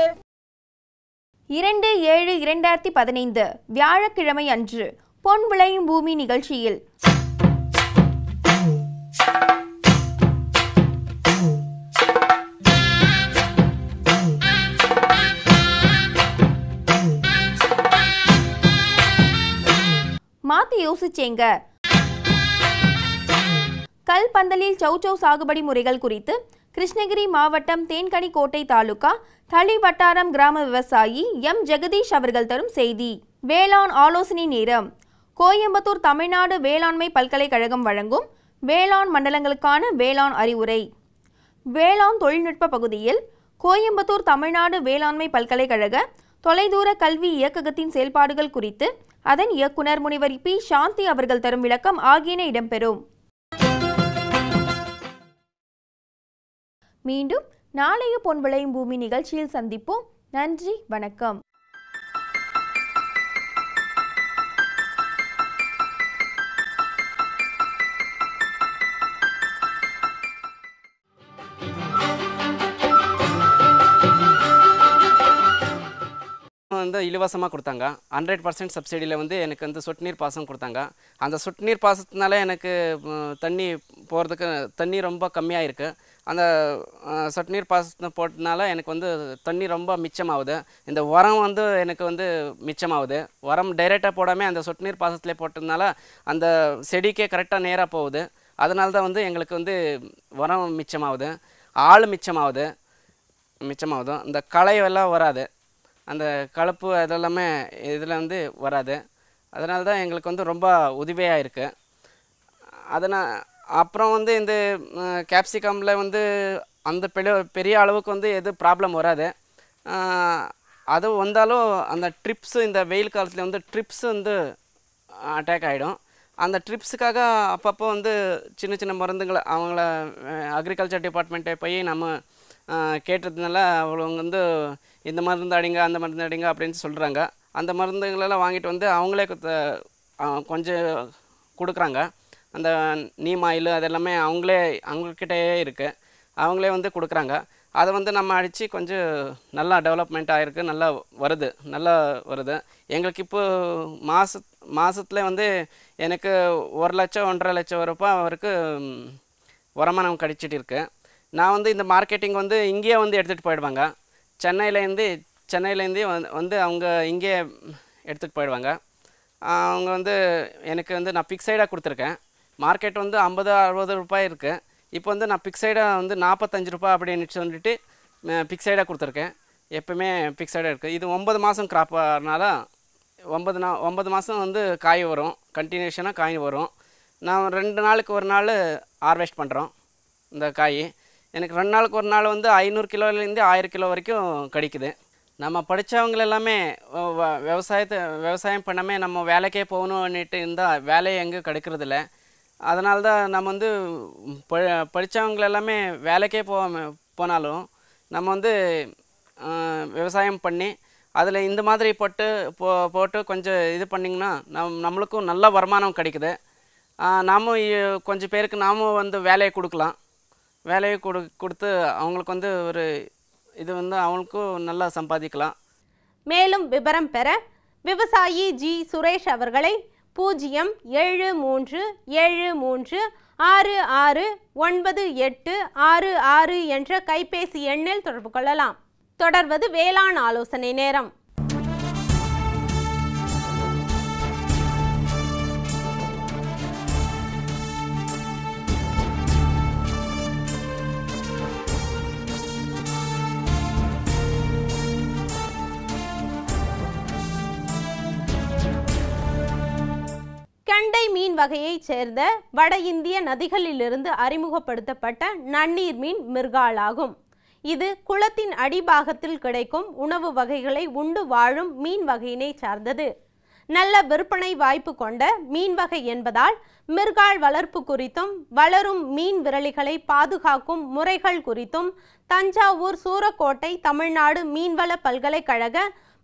2/7/2015 வியாழக்கிழமை அன்று பொன் விளையும் பூமி நிகழ்ச்சியில் மாத்தி யோசிச்சேங்க. கல் பந்தலில் சௌச்சௌ சாகுபடி முறைகள் குறித்து கிருஷ்ணகிரி மாவட்டம் தேன்கனிக்கோட்டை தாலுகா தளி வட்டாரம் கிராம விவசாயி M. ஜெகதீஷ் அவர்கள் தரும் செய்தி. வேளாண் ஆலோசனை நேரம். கோயம்புத்தூர் தமிழ்நாடு வேளாண்மை பல்கலைக்கழகம் வழங்கும் வேளாண் மண்டலங்களுக்கான வேளாண் அறிவுரை. வேளாண் தொழில்நுட்ப பகுதியில் கோயம்புத்தூர் தமிழ்நாடு வேளாண்மை பல்கலைக்கழக தொலைதூர கல்வி இயக்ககத்தின் செயல்பாடுகள் குறித்து அதன் இயக்குனர் முனைவர் P. சாந்தி அவர்கள் தரும் விளக்கம் ஆகியன இடம்பெறும். மீண்டும் நாளைய பொன் விளையும் பூமி நிகழ்ச்சியில் சந்திப்போம். நன்றி, வணக்கம். வந்து இலவசமாக கொடுத்தாங்க. 100% சப்சிடியில் வந்து எனக்கு வந்து சொட்டு நீர் பாசனம் கொடுத்தாங்க. அந்த சொட்டு நீர் பாசனத்தினால எனக்கு தண்ணி போகிறதுக்கு தண்ணி ரொம்ப கம்மியாக இருக்குது. அந்த சொட்டு நீர் பாசனம் போட்டதுனால எனக்கு வந்து தண்ணி ரொம்ப மிச்சமாகுது. இந்த உரம் வந்து எனக்கு வந்து மிச்சமாகுது. உரம் டைரெக்டாக போடாமல் அந்த சொட்டு நீர் பாசனத்திலே போட்டதுனால அந்த செடிக்கே கரெக்டாக நேராக போகுது. அதனால தான் வந்து எங்களுக்கு வந்து உரம் மிச்சமாகுது, ஆள் மிச்சமாகுது. இந்த களையெல்லாம் வராது, அந்த கலப்பு அதெல்லாமே இதில் வந்து வராது. அதனால தான் எங்களுக்கு வந்து ரொம்ப உதவியாக இருக்குது. அதனால் அப்புறம் வந்து இந்த கேப்சிகமில் வந்து அந்த பெரிய அளவுக்கு வந்து எது ப்ராப்ளம் வராது. அது வந்தாலும் அந்த ட்ரிப்ஸு இந்த வெயில் காலத்தில் வந்து ட்ரிப்ஸ் வந்து அட்டாக் ஆகிடும். அந்த ட்ரிப்ஸுக்காக அப்பப்போ வந்து சின்ன சின்ன மருந்துங்களை அவங்கள அக்ரிகல்ச்சர் டிபார்ட்மெண்ட்டை போய் நம்ம கேட்டதுனால அவங்க வந்து இந்த மருந்து அடிங்க அந்த மருந்து அடிங்க அப்படின்னு சொல்கிறாங்க. அந்த மருந்துகளெல்லாம் வாங்கிட்டு வந்து அவங்களே கொஞ்சம் கொடுக்குறாங்க. அந்த நீம் ஆயில் அதெல்லாமே அவங்கக்கிட்டே இருக்குது, அவங்களே வந்து கொடுக்குறாங்க. அதை வந்து நம்ம அடித்து கொஞ்சம் நல்லா டெவலப்மெண்ட் ஆகிருக்கு, நல்லா வருது. எங்களுக்கு இப்போது மாதத்துல வந்து எனக்கு 1 லட்சம் 1.5 லட்சம் ரூபாய் வரைக்கும் வருமானம் கிடைச்சிட்டு இருக்கு. நான் வந்து இந்த மார்க்கெட்டிங் வந்து இங்கேயே வந்து எடுத்துகிட்டு போயிடுவாங்க. சென்னையிலேருந்து வந்து அவங்க இங்கே எடுத்துகிட்டு போயிடுவாங்க. அவங்க வந்து எனக்கு வந்து நான் ஃபிக்ஸைடாக கொடுத்துருக்கேன். மார்க்கெட் வந்து 50-60 ரூபாய் இருக்குது. இப்போ வந்து நான் ஃபிக்ஸைடாக வந்து 45 ரூபாய் அப்படின்னு சொல்லிட்டு ஃபிக்ஸைடாக கொடுத்துருக்கேன். எப்போவுமே ஃபிக்ஸைடாக இருக்குது. இது 9 மாதம் கிராப்னால 9 மாதம் வந்து காய் வரும், கண்டினியூஷனாக காய் வரும். நான் 2 நாளுக்கு ஒரு நாள் ஹார்வெஸ்ட் பண்ணுறோம். இந்த காய் எனக்கு 2 நாளுக்கு ஒரு நாள் வந்து 500 கிலோலேருந்து 1000 கிலோ வரைக்கும் கிடைக்குது. நம்ம படித்தவங்க எல்லாமே விவசாயம் பண்ணாமல் நம்ம வேலைக்கே போகணுன்னுட்டு இருந்தால் வேலையை எங்கேயும் கிடைக்கிறதில்ல. அதனால தான் நம்ம வந்து படித்தவங்க எல்லாமே வேலைக்கே போனாலும் நம்ம வந்து விவசாயம் பண்ணி அதில் இந்த மாதிரி போட்டு கொஞ்சம் இது பண்ணிங்கன்னா நம்மளுக்கும் நல்ல வருமானம் கிடைக்குது. நாமும் கொஞ்சம் பேருக்கு நாமும் வந்து வேலையை கொடுக்கலாம். வேலையை கொடுத்து அவங்களுக்கு வந்து ஒரு இது வந்து அவங்களுக்கும் நல்லா சம்பாதிக்கலாம். மேலும் விவரம் பெற விவசாயி ஜி சுரேஷ் அவர்களை 07373669866 என்ற கைபேசி எண்ணில் தொடர்பு கொள்ளலாம். தொடர்வது வேளாண் ஆலோசனை நேரம். கெண்டை மீன் வகையைச் சேர்ந்த வட இந்திய நதிகளிலிருந்து அறிமுகப்படுத்தப்பட்ட நன்னீர் மீன் மிர்கால் ஆகும். இது குளத்தின் அடிபாகத்தில் கிடைக்கும் உணவு வகைகளை உண்டு வாழும் மீன் வகையினை சார்ந்தது. நல்ல விற்பனை வாய்ப்பு கொண்ட மீன் வகை என்பதால் மிர்கால் வளர்ப்பு குறித்தும் வளரும் மீன் விரலிகளை பாதுகாக்கும் முறைகள் குறித்தும் தஞ்சாவூர் சூரக்கோட்டை தமிழ்நாடு மீன்வள பல்கலைக்கழக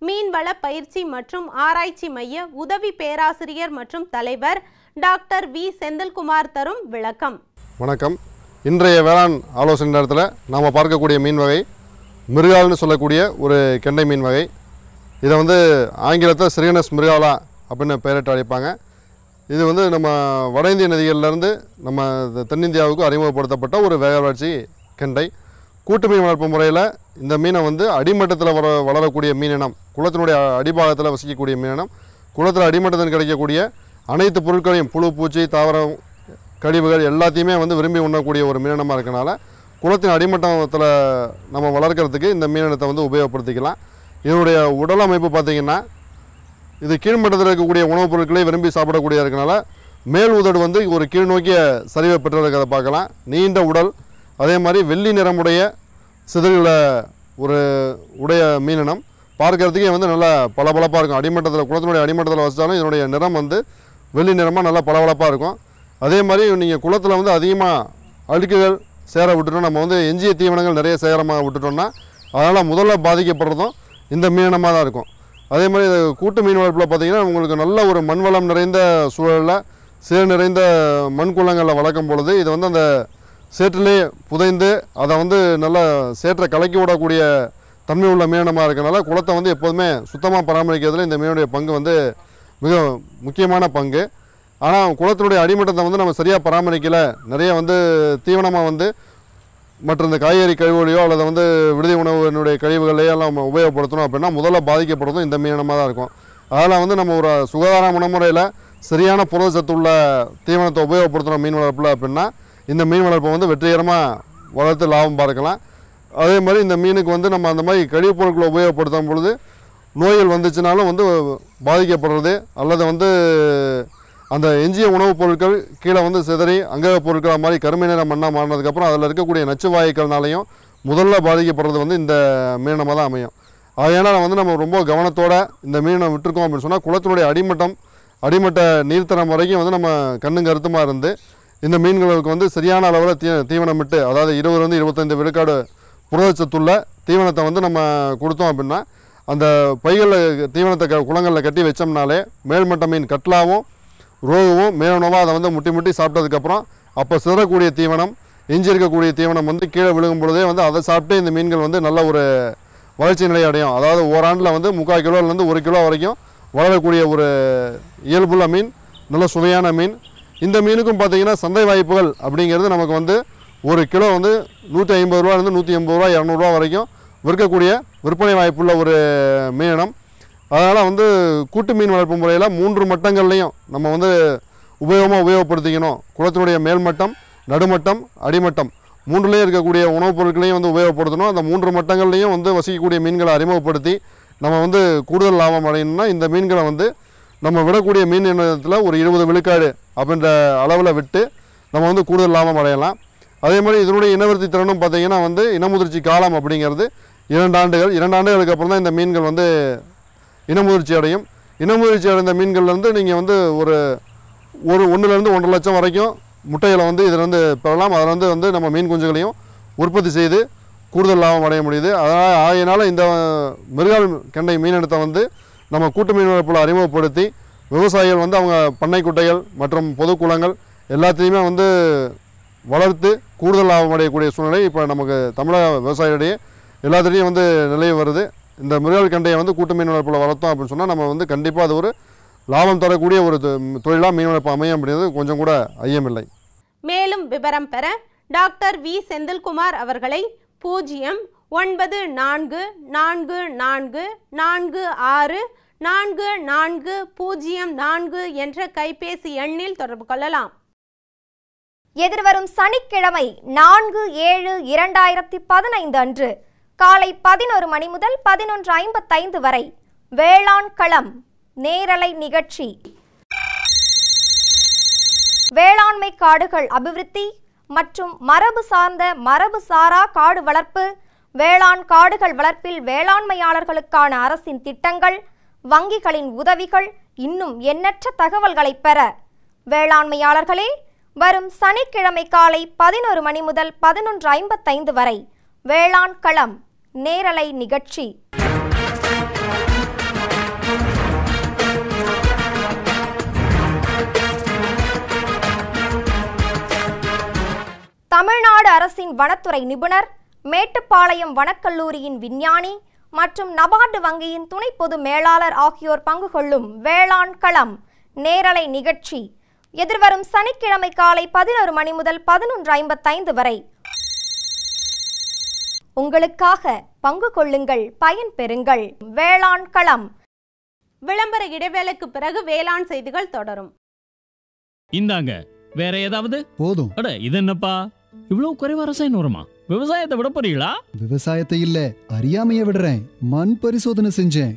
மீன்வள பயிற்சி மற்றும் ஆராய்ச்சி மைய உதவி பேராசிரியர் மற்றும் தலைவர் டாக்டர் வி செந்தில்குமார் தரும் விளக்கம். வணக்கம். இன்றைய வேளாண் ஆலோசனை நேரத்தில் நாம் பார்க்கக்கூடிய மீன் வகை மிர்கால்னு சொல்லக்கூடிய ஒரு கெண்டை மீன் வகை. இதை வந்து ஆங்கிலத்தில் சிரியனஸ் மிர்காலா அப்படின்னு பெயரிட்டு அழைப்பாங்க. இது வந்து நம்ம வட இந்திய நதிகளிலேருந்து நம்ம தென்னிந்தியாவுக்கு அறிமுகப்படுத்தப்பட்ட ஒரு வேக வளர்ச்சி கெண்டை. கூட்டு மீன் வளர்ப்பு முறையில் இந்த மீனை வந்து அடிமட்டத்தில் வளரக்கூடிய மீனினம், குளத்தினுடைய அடிபாகத்தில் வசிக்கக்கூடிய மீனினம், குளத்தில் அடிமட்டத்தில் கிடைக்கக்கூடிய அனைத்து பொருட்களையும் புழு பூச்சி தாவரம் கழிவுகள் எல்லாத்தையுமே வந்து விரும்பி உண்ணக்கூடிய ஒரு மீனினமாக இருக்கனால குளத்தின் அடிமட்டத்தில் நம்ம வளர்க்குறதுக்கு இந்த மீனினத்தை வந்து உபயோகப்படுத்திக்கலாம். இதனுடைய உடல் அமைப்பு பார்த்திங்கன்னா இது கீழ்மட்டத்தில் இருக்கக்கூடிய உணவுப் பொருட்களை விரும்பி சாப்பிடக்கூடிய இருக்கனால மேல் உதடு வந்து ஒரு கீழ்நோக்கிய சரிவை பெற்றிருக்கிறத பார்க்கலாம். நீண்ட உடல், அதே மாதிரி வெள்ளி நிறமுடைய சிதறுகளை உடைய மீனினம். பார்க்கறதுக்கே வந்து நல்லா பளபளப்பாக இருக்கும். அடிமட்டத்தில் குளத்தினுடைய அடிமட்டத்தில் வச்சாலும் இதனுடைய நிறம் வந்து வெள்ளி நிறமாக நல்லா பளபளப்பாக இருக்கும். அதே மாதிரி நீங்கள் குளத்தில் வந்து அதிகமாக அழுக்குகள் சேர விட்டுட்டோம், நம்ம வந்து எஞ்சிய தீவனங்கள் நிறைய சேரமாக விட்டுட்டோம்னா அதனால் முதல்ல பாதிக்கப்படுறதும் இந்த மீனினமாக தான் இருக்கும். அதே மாதிரி கூட்டு மீன் வளர்ப்பில் பார்த்திங்கன்னா உங்களுக்கு நல்ல ஒரு மண்வளம் நிறைந்த சூழலில் சேர் நிறைந்த மண் குளங்களில் வளர்க்கும் பொழுது இது வந்து அந்த சேற்றிலே புதைந்து அதை வந்து நல்லா சேற்றை கலக்கி விடக்கூடிய தன்மை உள்ள மீனினமாக இருக்கனால குளத்தை வந்து எப்போதுமே சுத்தமாக பராமரிக்கிறதுல இந்த மீனுடைய பங்கு வந்து மிக முக்கியமான பங்கு. ஆனால் குளத்தினுடைய அடிமட்டத்தை வந்து நம்ம சரியாக பராமரிக்கலை, நிறைய வந்து தீவனமாக வந்து மற்ற இந்த காய்கறி கழிவுகளையோ அல்லது வந்து விடுதி உணவுனுடைய கழிவுகளையோ எல்லாம் நம்ம உபயோகப்படுத்தணும் அப்படின்னா முதல்ல பாதிக்கப்படுறதும் இந்த மீனினமாக தான் இருக்கும். அதனால் வந்து நம்ம ஒரு சுகாதார முறையில் சரியான புரதச்சத்து உள்ள தீவனத்தை உபயோகப்படுத்துகிறோம் மீன் வளர்ப்பில் அப்படின்னா இந்த மீன் வளர்ப்பை வந்து வெற்றிகரமாக வளர்த்து லாபம் பார்க்கலாம். அதே மாதிரி இந்த மீனுக்கு வந்து நம்ம அந்த மாதிரி கழிவுப் பொருட்களை உபயோகப்படுத்தும் பொழுது நோய்கள் வந்துச்சுனாலும் வந்து பாதிக்கப்படுறது அல்லது வந்து அந்த எஞ்சிய உணவுப் பொருட்கள் கீழே வந்து சிதறி அங்கக பொருட்கள் மாதிரி கருமை நிற மண்ணாக மாறினதுக்கப்புறம் அதில் இருக்கக்கூடிய நச்சு வாயுக்கள்னாலையும் முதல்ல பாதிக்கப்படுறது வந்து இந்த மீனமாக தான் அமையும். அதனால் வந்து நம்ம ரொம்ப கவனத்தோடு இந்த மீனை விட்டுருக்கோம் அப்படின்னு சொன்னால் குளத்தினுடைய அடிமட்ட நீர்த்தரம் வரைக்கும் வந்து நம்ம கண்ணும் கருத்துமாக இருந்து இந்த மீன்களுக்கு வந்து சரியான அளவில் தீவனமிட்டு, அதாவது 20-25 விழுக்காடு புரதச்சத்துள்ள தீவனத்தை வந்து நம்ம கொடுத்தோம் அப்படின்னா அந்த பைகளில் தீவனத்தை குளங்களில் கட்டி வச்சோம்னாலே மேல்மட்ட மீன் கட்லாவும் ரோகுவும் மேலனவாக அதை வந்து முட்டி சாப்பிட்டதுக்கப்புறம் அப்போ சிதறக்கூடிய தீவனம், எஞ்சி இருக்கக்கூடிய தீவனம் வந்து கீழே விழுகும் பொழுதே வந்து அதை சாப்பிட்டு இந்த மீன்கள் வந்து நல்ல ஒரு வளர்ச்சி நிலை அடையும். அதாவது ஓராண்டில் வந்து 3/4 கிலோலேருந்து 1 கிலோ வரைக்கும் வளரக்கூடிய ஒரு இயல்புள்ள மீன், நல்ல சுவையான மீன். இந்த மீனுக்கும் பார்த்திங்கன்னா சந்தை வாய்ப்புகள் அப்படிங்கிறது நமக்கு வந்து 1 கிலோ வந்து 150 ரூபாயிலிருந்து 180 ரூபா 200 ரூபா வரைக்கும் விற்கக்கூடிய விற்பனை வாய்ப்புள்ள ஒரு மீனம். அதனால் வந்து கூட்டு மீன் வளர்ப்பு முறையில் 3 மட்டங்கள்லையும் நம்ம வந்து உபயோகப்படுத்திக்கணும். குளத்தினுடைய மேல்மட்டம், நடுமட்டம், அடிமட்டம் 3லேயும் இருக்கக்கூடிய உணவுப் பொருட்களையும் வந்து உபயோகப்படுத்தணும். அந்த 3 மட்டங்கள்லையும் வந்து வசிக்கக்கூடிய மீன்களை அறிமுகப்படுத்தி நம்ம வந்து கூடுதல் லாபம் அடையணும்னா இந்த மீன்களை வந்து நம்ம விடக்கூடிய மீன் இனத்தில் ஒரு 20 விழுக்காடு அப்படின்ற அளவில் விட்டு நம்ம வந்து கூடுதல் லாபம் அடையலாம். அதே மாதிரி இதனுடைய இனவிருத்தி திறனும் பார்த்திங்கன்னா வந்து இனமுதிர்ச்சி காலம் அப்படிங்கிறது 2 ஆண்டுகள். 2 ஆண்டுகளுக்கு அப்புறம் தான் இந்த மீன்கள் வந்து இனமுதிர்ச்சி அடையும். இனமுதிர்ச்சி அடைந்த மீன்கள்லேருந்து நீங்கள் வந்து ஒரு 1-லேருந்து 1.5 லட்சம் வரைக்கும் முட்டைகளை வந்து இதிலேருந்து பெறலாம். அதில் வந்து நம்ம மீன் குஞ்சுகளையும் உற்பத்தி செய்து கூடுதல் லாபம் அடைய முடியுது. ஆகையினால் இந்த மிருகால் கெண்டை மீனினத்தை வந்து நம்ம கூட்டு மீன் வளர்ப்பில் அறிமுகப்படுத்தி விவசாயிகள் வந்து அவங்க பண்ணை குட்டைகள் மற்றும் பொதுக்குளங்கள் எல்லாத்தையுமே வந்து வளர்த்து கூடுதல் லாபம் அடையக்கூடிய சூழ்நிலை இப்போ நமக்கு தமிழக விவசாயிகளிடையே எல்லாத்துலேயும் வந்து நிலவி வருது. இந்த மிருகால் கண்டையை வந்து கூட்டு மீன் வளர்ப்பில் வளர்த்தோம் அப்படின்னு சொன்னால் நம்ம வந்து கண்டிப்பாக அது ஒரு லாபம் தரக்கூடிய ஒரு தொழிலாக மீன் வளர்ப்பு அமையும் அப்படிங்கிறது கொஞ்சம் கூட ஐயமில்லை. மேலும் விவரம் பெற டாக்டர் வி செந்தில்குமார் அவர்களை 09444464404 என்ற கைபேசி எண்ணில் தொடர்பு கொள்ளலாம். எதிர்வரும் சனிக்கிழமை 4/7/2015 அன்று காலை 11 மணி முதல் 11:55 வரை வேளாண் களம் நேரலை நிகழ்ச்சி. வேளாண்மை காடுகள் அபிவிருத்தி மற்றும் மரபு சாரா காடு வளர்ப்பு, வேளாண் காடுகள் வளர்ப்பில் வேளாண்மையாளர்களுக்கான அரசின் திட்டங்கள், வங்கிகளின் உதவிகள், இன்னும் எண்ணற்ற தகவல்களை பெற வேளாண்மையாளர்களே வரும் சனிக்கிழமை காலை 11 மணி முதல் 11:55 வரை வேளாண் களம் நேரலை நிகழ்ச்சி. தமிழ்நாடு அரசின் வனத்துறை நிபுணர், மேட்டுப்பாளையம் வனக்கல்லூரியின் விஞ்ஞானி மற்றும் நபார்டு வங்கியின் துணை பொது மேலாளர் ஆகியோர் பங்கு கொள்ளும் வேளாண் களம் நேரலை நிகழ்ச்சி எதிர்வரும் சனிக்கிழமை காலை 11 மணி முதல் 11:55 வரை. உங்களுக்காக பங்கு கொள்ளுங்கள், பயன் பெறுங்கள். வேளாண் களம். விளம்பர இடைவேளைக்கு பிறகு வேளாண் செய்திகள் தொடரும். இந்தாங்க, வேற ஏதாவது? போதும். அட இது என்னப்பா இவ்வளவு குறைவா ரசாயன உரமா? விவசாயத்தை விட போறீங்களா? விவசாயத்தை இல்ல, அறியாமைய விடுறேன். மண் பரிசோதனை செஞ்சேன்.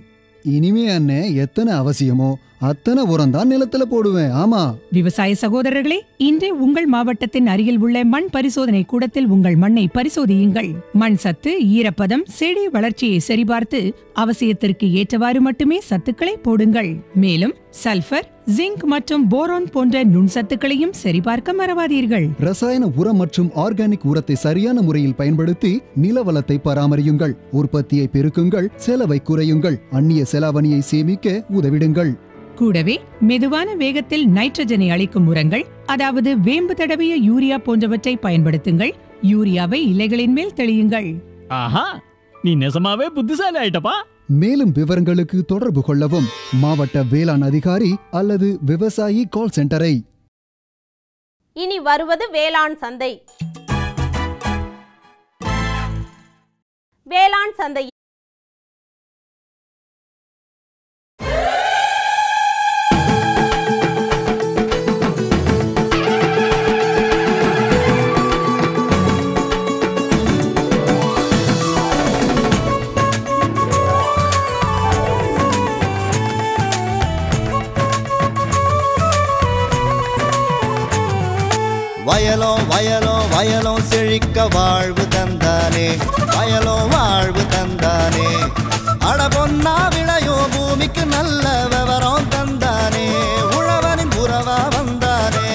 இனிமே அண்ணே எத்தனை அவசியமோ அத்தனை உரம் தான் நிலத்துல போடுவேன். ஆமா விவசாய சகோதரர்களே, இன்றே உங்கள் மாவட்டத்தின் அருகில் உள்ள மண் பரிசோதனை கூடத்தில் உங்கள் மண்ணை பரிசோதியுங்கள். மண் சத்து, ஈரப்பதம், செடி வளர்ச்சியை சரிபார்த்து அவசியத்திற்கு ஏற்றவாறு மட்டுமே சத்துக்களை போடுங்கள். மேலும் சல்பர், ஜிங்க் மற்றும் போரான் போன்ற நுண்சத்துக்களையும் சரிபார்க்க மறவாதீர்கள். ரசாயன உரம் மற்றும் ஆர்கானிக் உரத்தை சரியான முறையில் பயன்படுத்தி நிலவளத்தை பராமரியுங்கள். உற்பத்தியை பெருக்குங்கள், செலவை குறையுங்கள், அந்நிய செலாவணியை சேமிக்க உதவிடுங்கள். கூடவே மெதுவான வேகத்தில் நைட்ரஜனை அளிக்கும் உரங்கள், அதாவது வேம்பு தடவிய யூரியா போன்றவற்றை பயன்படுத்துங்கள். யூரியாவை இலைகளின் மேல் தெளியுங்கள். ஆஹா, நீ நெசமாவே புத்திசாலி ஆயிட்டப்பா. மேலும் விவரங்களுக்கு தொடர்பு கொள்ளவும் மாவட்ட வேளாண் அதிகாரி அல்லது விவசாயி கால் சென்டரை. இனி வருவது வேளாண் சந்தை. வேளாண் சந்தை வயலோ வயலோ வயலோ செழிக்க வாழ்வு தந்தானே, வயலோ வாழ்வு தந்தானே. அட பொன்னா விளையோ பூமிக்கு நல்ல விவரம் தந்தானே, உழவனின் உறவா வந்தானே.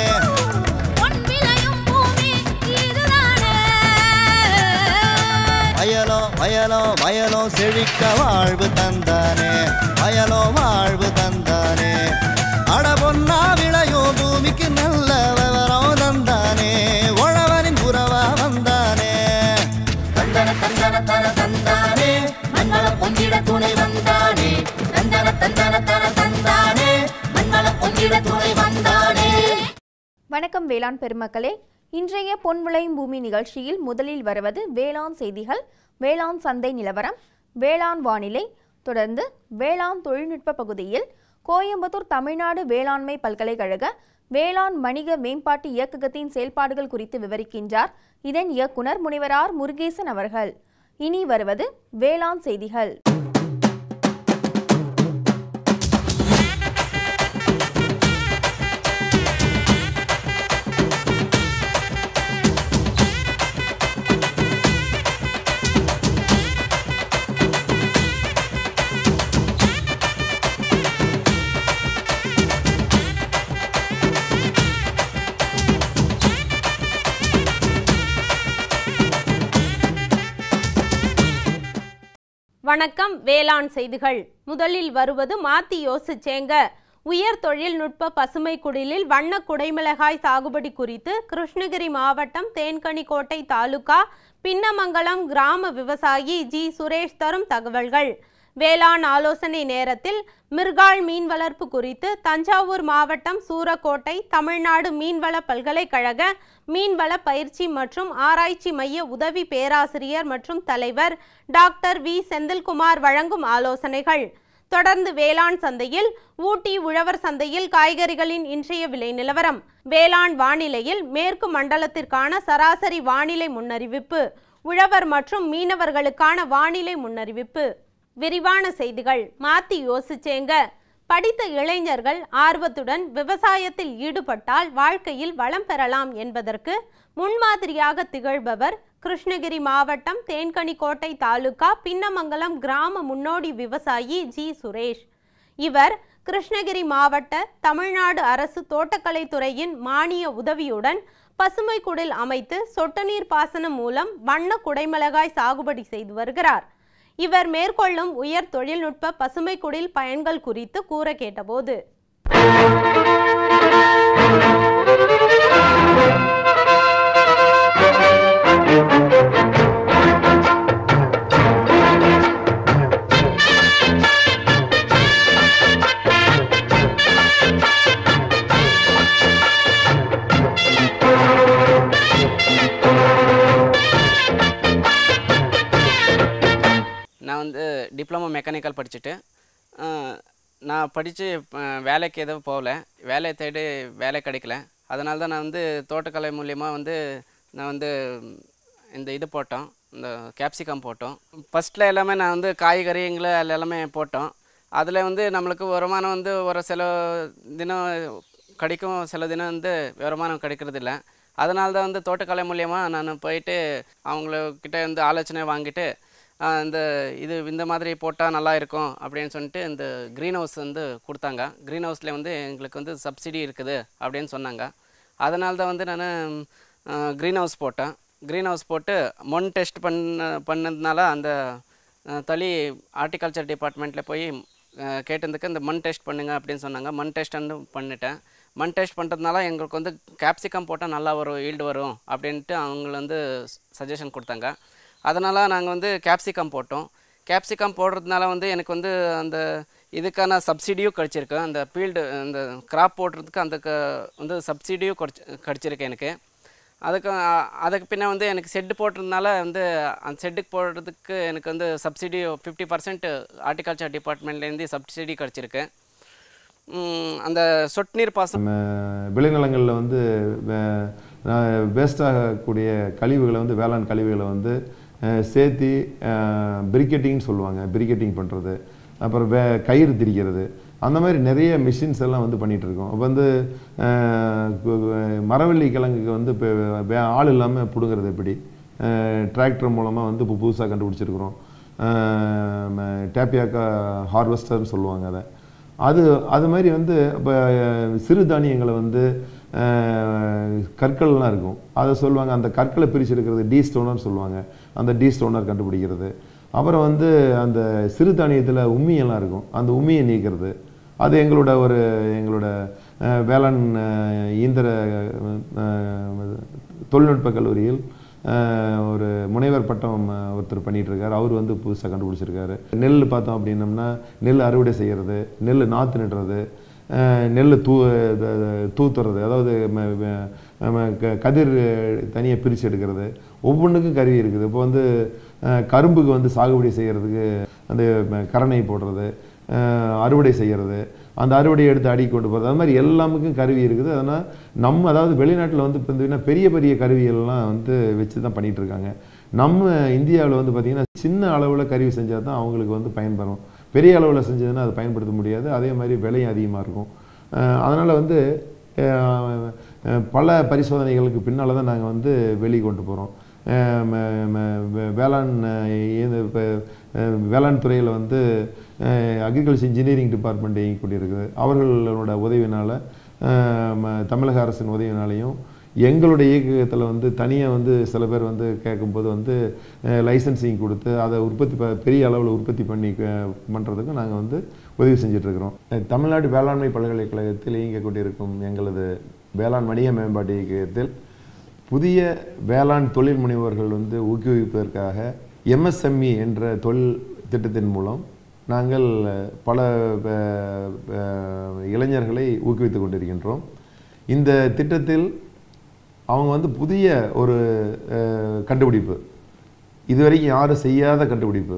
வயலோ வயலோ வயலோ செழிக்க வாழ்வு தந்தானே, வயலோ வாழ்வு தந்தானே. அட பொன்னா விளையோ பூமிக்கு நல்ல விவரம் தந்தானே, உழவனின் உறவா வந்தானே. தந்தன தந்தன தன தந்தானே, மண்வள பொங்கிட துணை வந்தானே. தந்தன தந்தன தன தந்தானே, மண்வள பொங்கிட துணை வந்தானே. வணக்கம் வேளாண் பெருமக்களே, இன்றைய பொன் விளையும் பூமி நிகழ்ச்சியில் முதலில் வருவது வேளாண் செய்திகள், வேளாண் சந்தை நிலவரம், வேளாண் வானிலை, தொடர்ந்து வேளாண் தொழில்நுட்ப பகுதியில் கோயம்புத்தூர் தமிழ்நாடு வேளாண்மை பல்கலைக்கழக வேளாண் வணிக மேம்பாட்டு இயக்ககத்தின் செயல்பாடுகள் குறித்து விவரிக்கின்றார் இதன் இயக்குனர் முனைவர் ஆர் முருகேசன் அவர்கள். இனி வருவது வேளாண் செய்திகள். வணக்கம் வேளாண் செய்திகள். முதலில் வருவது மாத்தி யோசிச்சேங்க. உயர் தொழில்நுட்ப பசுமை குடிலில் வண்ண குடைமிளகாய் சாகுபடி குறித்து கிருஷ்ணகிரி மாவட்டம் தேன்கனிக்கோட்டை தாலுகா பின்னமங்கலம் கிராம விவசாயி ஜி சுரேஷ் தரும் தகவல்கள். வேளாண் ஆலோசனை நேரத்தில் மிர்கால் மீன் வளர்ப்பு குறித்து தஞ்சாவூர் மாவட்டம் சூரக்கோட்டை தமிழ்நாடு மீன்வள பல்கலைக்கழக மீன்வள பயிற்சி மற்றும் ஆராய்ச்சி மைய உதவி பேராசிரியர் மற்றும் தலைவர் டாக்டர் வி செந்தில்குமார் வழங்கும் ஆலோசனைகள். தொடர்ந்து வேளாண் சந்தையில் ஊட்டி உழவர் சந்தையில் காய்கறிகளின் இன்றைய விலை நிலவரம், வேளாண் வானிலையில் மேற்கு மண்டலத்திற்கான சராசரி வானிலை முன்னறிவிப்பு, உழவர் மற்றும் மீனவர்களுக்கான வானிலை முன்னறிவிப்பு. விரிவான செய்திகள். மாத்தி யோசிச்சேங்க. படித்த இளைஞர்கள் ஆர்வத்துடன் விவசாயத்தில் ஈடுபட்டால் வாழ்க்கையில் வளம் பெறலாம் என்பதற்கு முன்மாதிரியாக திகழ்பவர் கிருஷ்ணகிரி மாவட்டம் தேன்கனிக்கோட்டை தாலுகா பின்னமங்கலம் கிராம முன்னோடி விவசாயி ஜி சுரேஷ். இவர் கிருஷ்ணகிரி மாவட்ட தமிழ்நாடு அரசு தோட்டக்கலைத்துறையின் மானிய உதவியுடன் பசுமை குடில் அமைத்து சொட்டு நீர் பாசனம் மூலம் வண்ண குடைமிளகாய் சாகுபடி செய்து வருகிறார். இவர் மேற்கொள்ளும் உயர் தொழில்நுட்ப பசுமை குடில் பயன்கள் குறித்து கூற கேட்டபோது, நான் வந்து டிப்ளமோ மெக்கானிக்கல் படிச்சுட்டு நான் படித்து வேலைக்கு எதுவும் போகல, வேலையை தேடி வேலை கிடைக்கல. அதனால தான் நான் வந்து தோட்டக்கலை மூலியமாக வந்து நான் வந்து இந்த இது போட்டோம், இந்த கேப்சிகம் போட்டோம். ஃபஸ்ட்டில் எல்லாமே நான் வந்து காய்கறிங்களை எல்லாமே போட்டோம். அதில் வந்து நம்மளுக்கு வருமானம் வந்து ஒரு சில தினம் கிடைக்கும், சில தினம் வந்து வருமானம் கிடைக்கிறதில்ல. அதனால தான் வந்து தோட்டக்கலை மூலியமாக நான் போயிட்டு அவங்கக்கிட்ட வந்து ஆலோசனை வாங்கிட்டு இந்த மாதிரி போட்டால் நல்லா இருக்கும் அப்படின்னு சொல்லிட்டு இந்த க்ரீன் ஹவுஸ் வந்து கொடுத்தாங்க. க்ரீன் ஹவுஸில் வந்து எங்களுக்கு வந்து சப்சிடி இருக்குது அப்படின்னு சொன்னாங்க. அதனால தான் வந்து நான் க்ரீன் ஹவுஸ் போட்டேன். க்ரீன் ஹவுஸ் போட்டு மண் டெஸ்ட் பண்ணதுனால அந்த தளி ஹார்டிகல்ச்சர் டிபார்ட்மெண்ட்டில் போய் கேட்டதுக்கு இந்த மண் டெஸ்ட் பண்ணுங்க அப்படின்னு சொன்னாங்க. மண் டெஸ்ட் வந்து பண்ணிட்டேன். மண் டெஸ்ட் பண்ணுறதுனால எங்களுக்கு வந்து கேப்சிகம் போட்டால் நல்லா ஈல்டு வரும் அப்படின்ட்டு அவங்க வந்து சஜஷன் கொடுத்தாங்க. அதனால் நாங்கள் வந்து கேப்சிகம் போட்டோம். கேப்சிகம் போடுறதுனால வந்து எனக்கு வந்து அந்த இதுக்கான சப்சிடியும் கிடச்சிருக்கு. அந்த ஃபீல்டு அந்த கிராப் போடுறதுக்கு அந்த வந்து சப்சிடியும் கிடச்சிருக்கு எனக்கு. அதுக்கு பின்ன வந்து எனக்கு செட்டு போடுறதுனால வந்து அந்த செட்டுக்கு போடுறதுக்கு எனக்கு வந்து சப்சிடி 50% ஹார்டிகல்ச்சர் டிபார்ட்மெண்ட்லேருந்து சப்சிடி கிடச்சிருக்கு. அந்த சொட்டு நீர் பாசனம் விளைநிலங்களில் வந்து வேஸ்டாகக்கூடிய கழிவுகளை வந்து வேளாண் கழிவுகளை வந்து சேர்த்தி பிரிக்கெட்டிங்னு சொல்லுவாங்க, பிரிக்கெட்டிங் பண்ணுறது, அப்புறம் கயிறு திரிக்கிறது, அந்த மாதிரி நிறைய மிஷின்ஸ் எல்லாம் வந்து பண்ணிகிட்ருக்கோம். அப்போ வந்து மரவள்ளி கிழங்குக்கு வந்து இப்போ ஆள் இல்லாமல் பிடுங்கிறது எப்படி, டிராக்டர் மூலமாக வந்து இப்போ புதுசாக கண்டுபிடிச்சிருக்கிறோம். டேப்பியாக்கா ஹார்வெஸ்டர்னு சொல்லுவாங்க. அது மாதிரி வந்து இப்போ சிறுதானியங்களை வந்து கற்கள்லாம் இருக்கும், அதை சொல்லுவாங்க. அந்த கற்களை பிரிச்செடுக்கிறது டீ ஸ்டோனர்னு சொல்லுவாங்க. அந்த டீ ஸ்டோனர் கண்டுபிடிக்கிறது. அப்புறம் வந்து அந்த சிறுதானியத்தில் உம்மியெல்லாம் இருக்கும், அந்த உம்மியை நீக்கிறது. அது எங்களோட வேளாண் இயந்திர தொழில்நுட்ப கல்லூரியில் ஒரு முனைவர் பட்டம் ஒருத்தர் பண்ணிகிட்ருக்கார். அவர் வந்து புதுசாக கண்டுபிடிச்சிருக்காரு. நெல் பார்த்தோம் அப்படின்னம்னா நெல் அறுவடை செய்கிறது, நெல் நாற்று நடுறது, நெல் தூத்துறது, அதாவது கதிர் தனியாக பிரித்து எடுக்கிறது. ஒவ்வொன்றுக்கும் கருவி இருக்குது. இப்போ வந்து கரும்புக்கு வந்து சாகுபடி செய்கிறதுக்கு அந்த கரணை போடுறது, அறுவடை செய்கிறது, அந்த அறுவடையை எடுத்து அடி கொண்டு போகிறது, அது மாதிரி எல்லாமுக்கும் கருவி இருக்குது. அதனால் அதாவது வெளிநாட்டில் வந்து பார்த்தீங்கன்னா பெரிய பெரிய கருவிகள்லாம் வந்து வச்சு தான் பண்ணிகிட்ருக்காங்க. நம்ம இந்தியாவில் வந்து பார்த்திங்கன்னா சின்ன அளவில் கருவி செஞ்சால் தான் அவங்களுக்கு வந்து பயன்பெறும். பெரிய அளவில் செஞ்சதுன்னா அதை பயன்படுத்த முடியாது. அதே மாதிரி விலையும் அதிகமாக இருக்கும். அதனால் வந்து பல பரிசோதனைகளுக்கு பின்னால் தான் நாங்கள் வந்து வெளியே கொண்டு போகிறோம். வேளாண் துறையில் வந்து அக்ரிகல்ச்சர் இன்ஜினியரிங் டிபார்ட்மெண்ட் இயங்கிக் இருக்குது. அவர்களோட உதவினால், தமிழக அரசின் உதவினாலையும், எங்களுடைய இயக்கத்தில் வந்து தனியாக வந்து சில பேர் வந்து கேட்கும்போது வந்து லைசன்சிங் கொடுத்து அதை பெரிய அளவில் உற்பத்தி பண்ணுறதுக்கு நாங்கள் வந்து உதவி செஞ்சிட்ருக்கிறோம். தமிழ்நாடு வேளாண்மை பல்கலைக்கழகத்தில் இயங்கக்கூடியிருக்கும் எங்களது வேளாண் வணிக மேம்பாட்டு இயக்கத்தில் புதிய வேளாண் தொழில் முனைவோர்கள் வந்து ஊக்குவிப்பதற்காக MSME என்ற தொழில் திட்டத்தின் மூலம் நாங்கள் பல இளைஞர்களை ஊக்குவித்து கொண்டிருக்கின்றோம். இந்த திட்டத்தில் அவங்க வந்து புதிய ஒரு கண்டுபிடிப்பு, இதுவரைக்கும் யாரும் செய்யாத கண்டுபிடிப்பு,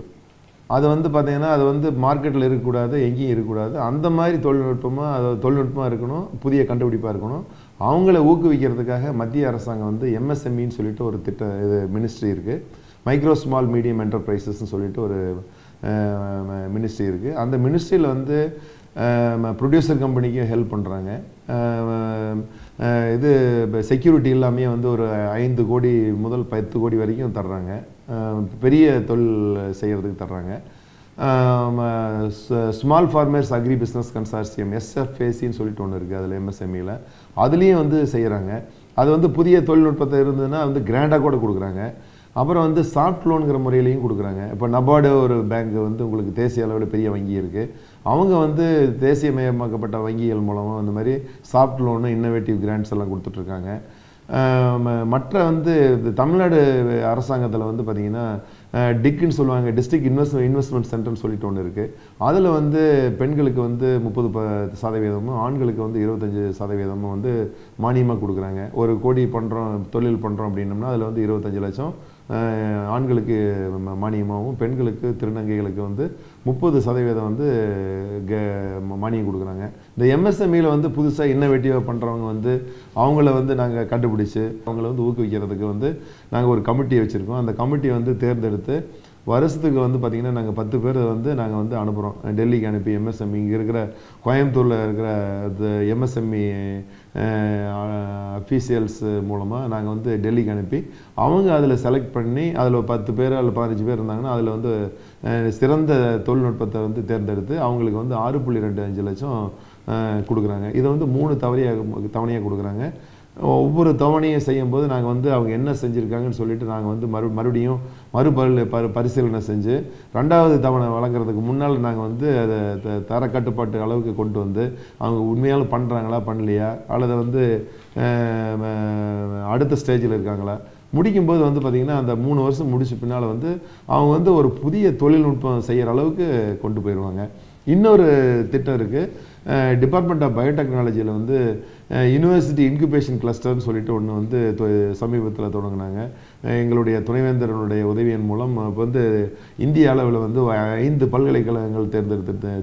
அது வந்து பார்த்திங்கன்னா அது வந்து மார்க்கெட்டில் இருக்கக்கூடாது, எங்கேயும் இருக்கக்கூடாது, அந்த மாதிரி தொழில்நுட்பமாக இருக்கணும், புதிய கண்டுபிடிப்பாக இருக்கணும். அவங்கள ஊக்குவிக்கிறதுக்காக மத்திய அரசாங்கம் வந்து MSMEன்னு சொல்லிட்டு ஒரு மினிஸ்ட்ரி இருக்குது. மைக்ரோ ஸ்மால் மீடியம் என்டர்பிரைசஸ்ன்னு சொல்லிட்டு ஒரு மினிஸ்ட்ரி இருக்குது. அந்த மினிஸ்ட்ரியில் வந்து ப்ரொடியூசர் கம்பெனிக்கு ஹெல்ப் பண்ணுறாங்க. இது செக்யூரிட்டி எல்லாமே வந்து ஒரு 5 கோடி முதல் 10 கோடி வரைக்கும் தர்றாங்க. பெரிய தொழில் செய்கிறதுக்கு தர்றாங்க. ஸ்மால் ஃபார்மர்ஸ் அக்ரி பிஸ்னஸ் கன்சார்சியம் SFACன்னு சொல்லிட்டு ஒன்று இருக்குது. அதில் MSMEயில் அதுலேயும் வந்து செய்கிறாங்க. அது வந்து புதிய தொழில்நுட்பத்தை இருந்ததுன்னா வந்து கிராண்டாக கூட கொடுக்குறாங்க. அப்புறம் வந்து சாஃப்ட் லோனுங்கிற முறையிலையும் கொடுக்குறாங்க. இப்போ நபார்டு ஒரு பேங்க் வந்து உங்களுக்கு தேசிய அளவில் பெரிய வங்கி இருக்குது. அவங்க வந்து தேசியமயமாக்கப்பட்ட வங்கிகள் மூலமாக அந்த மாதிரி சாஃப்ட் லோனு, இன்னோவேட்டிவ் கிராண்ட்ஸ் எல்லாம் கொடுத்துட்ருக்காங்க. மற்ற வந்து தமிழ்நாடு அரசாங்கத்தில் வந்து பார்த்திங்கன்னா டிக்குன்னு சொல்லுவாங்க, டிஸ்ட்ரிக்ட் இன்வெஸ்ட்மெண்ட் சென்டர்னு சொல்லிட்டு ஒன்று இருக்குது. அதில் வந்து பெண்களுக்கு வந்து 30% ஆண்களுக்கு வந்து 25% வந்து மானியமாக கொடுக்குறாங்க. 1 கோடி தொழில் பண்ணுறோம் அப்படின்னம்னா அதில் வந்து 25 லட்சம் ஆண்களுக்கு மானியமாகவும், பெண்களுக்கு திருநங்கைகளுக்கு வந்து 30% வந்து மானியம் கொடுக்குறாங்க. இந்த MSMEயில் வந்து புதுசாக இன்னோவேட்டிவாக பண்ணுறவங்க வந்து அவங்கள வந்து நாங்கள் கண்டுபிடிச்சி அவங்கள வந்து ஊக்குவிக்கிறதுக்கு வந்து நாங்கள் ஒரு கமிட்டி வச்சுருக்கோம். அந்த கமிட்டியை வந்து தேர்ந்தெடுத்து வருஷத்துக்கு வந்து பார்த்திங்கன்னா நாங்கள் 10 பேர் வந்து நாங்கள் வந்து அனுப்புகிறோம். டெல்லிக்கு அனுப்பி MSME இங்கே இருக்கிற கோயம்புத்தூரில் இருக்கிற MSME அஃபீஷியல்ஸ் மூலமாக நாங்கள் வந்து டெல்லிக்கு அனுப்பி அவங்க அதில் செலக்ட் பண்ணி அதில் 10 பேர் அல்லது 15 பேர் இருந்தாங்கன்னா அதில் வந்து சிறந்த தொழில்நுட்பத்தை வந்து தேர்ந்தெடுத்து அவங்களுக்கு வந்து 6.25 லட்சம் கொடுக்குறாங்க. இதை வந்து 3 தவணையாக கொடுக்குறாங்க. ஒவ்வொரு தவணையும் செய்யும்போது நாங்கள் வந்து அவங்க என்ன செஞ்சுருக்காங்கன்னு சொல்லிட்டு நாங்கள் வந்து மறுபடியும் பரிசீலனை செஞ்சு 2வது தவணை வழங்குறதுக்கு முன்னால் நாங்கள் வந்து அதை தர கட்டுப்பாட்டு அளவுக்கு கொண்டு வந்து அவங்க உண்மையாலும் பண்ணுறாங்களா பண்ணலையா, அல்லது வந்து அடுத்த ஸ்டேஜில் இருக்காங்களா, முடிக்கும்போது வந்து பார்த்திங்கன்னா அந்த 3 வருஷம் முடிச்ச பின்னால் வந்து அவங்க வந்து ஒரு புதிய தொழில்நுட்பம் செய்கிற அளவுக்கு கொண்டு போயிடுவாங்க. இன்னொரு திட்டம் இருக்குது. டிபார்ட்மெண்ட் ஆஃப் பயோடெக்னாலஜியில் வந்து யூனிவர்சிட்டி இன்குபேஷன் கிளஸ்டர்னு சொல்லிட்டு ஒன்று வந்து சமீபத்தில் தொடங்கினாங்க. எங்களுடைய துணைவேந்தரனுடைய உதவியின் மூலம் இப்போ வந்து இந்திய அளவில் வந்து 5 பல்கலைக்கழகங்கள்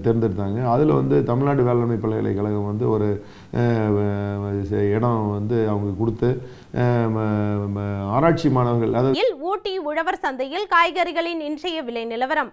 தேர்ந்தெடுத்தாங்க. அதில் வந்து தமிழ்நாடு வேளாண்மை பல்கலைக்கழகம் வந்து ஒரு இடம் வந்து அவங்க கொடுத்து ஆராய்ச்சி மாணவர்கள். ஊட்டி உழவர் சந்தையில் காய்கறிகளின் இன்றைய விலை நிலவரம்.